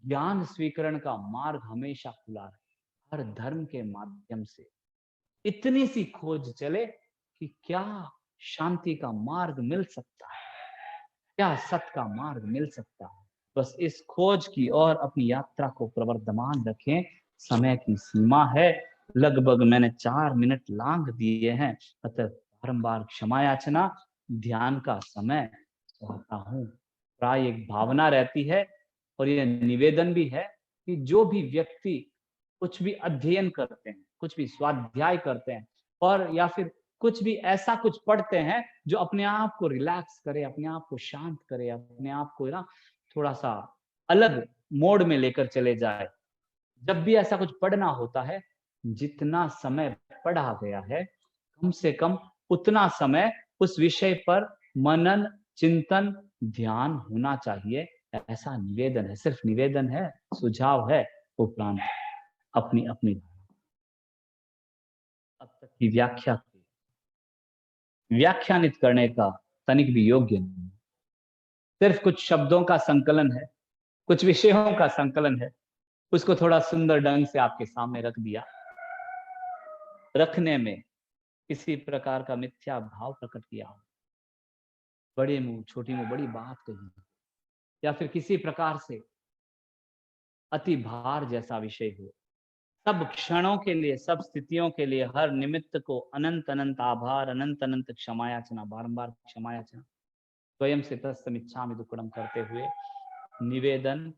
ज्ञान स्वीकरण का मार्ग हमेशा खुला रहे। हर धर्म के माध्यम से इतनी सी खोज चले कि क्या शांति का मार्ग मिल सकता है, क्या सत्य का मार्ग मिल सकता है। बस इस खोज की और अपनी यात्रा को प्रवर्धमान रखें। समय की सीमा है, लगभग मैंने 4 मिनट लांघ दिए हैं, अतः बारंबार क्षमा याचना। ध्यान का समय चाहता हूँ। प्राय एक भावना रहती है और यह निवेदन भी है कि जो भी व्यक्ति कुछ भी अध्ययन करते हैं, कुछ भी स्वाध्याय करते हैं, और या फिर कुछ भी ऐसा कुछ पढ़ते हैं जो अपने आप को रिलैक्स करे, अपने आप को शांत करे, अपने आप को ना थोड़ा सा अलग मोड में लेकर चले जाए। जब भी ऐसा कुछ पढ़ना होता है, जितना समय पढ़ा गया है, कम से कम उतना समय उस विषय पर मनन, चिंतन, ध्यान होना चाहिए। ऐसा निवेदन है, सिर्फ निवेदन है, सुझाव है। उपरांत अपनी अपनी अब तक की व्याख्या व्याख्यानित करने का तनिक भी योग्य नहीं। सिर्फ कुछ शब्दों का संकलन है, कुछ विषयों का संकलन है, उसको थोड़ा सुंदर ढंग से आपके सामने रख दिया। रखने में किसी प्रकार का मिथ्या भाव प्रकट किया हो, बड़े मुंह छोटी मुंह बड़ी बात कही, या फिर किसी प्रकार से अति भार जैसा विषय हो, सब क्षणों के लिए, सब स्थितियों के लिए, हर निमित्त को अनंत अनंत आभार, अनंत अनंत क्षमा याचना, बारंबार क्षमा याचना, स्वयं से तत्समिच्छामि दुक्कडम करते हुए निवेदन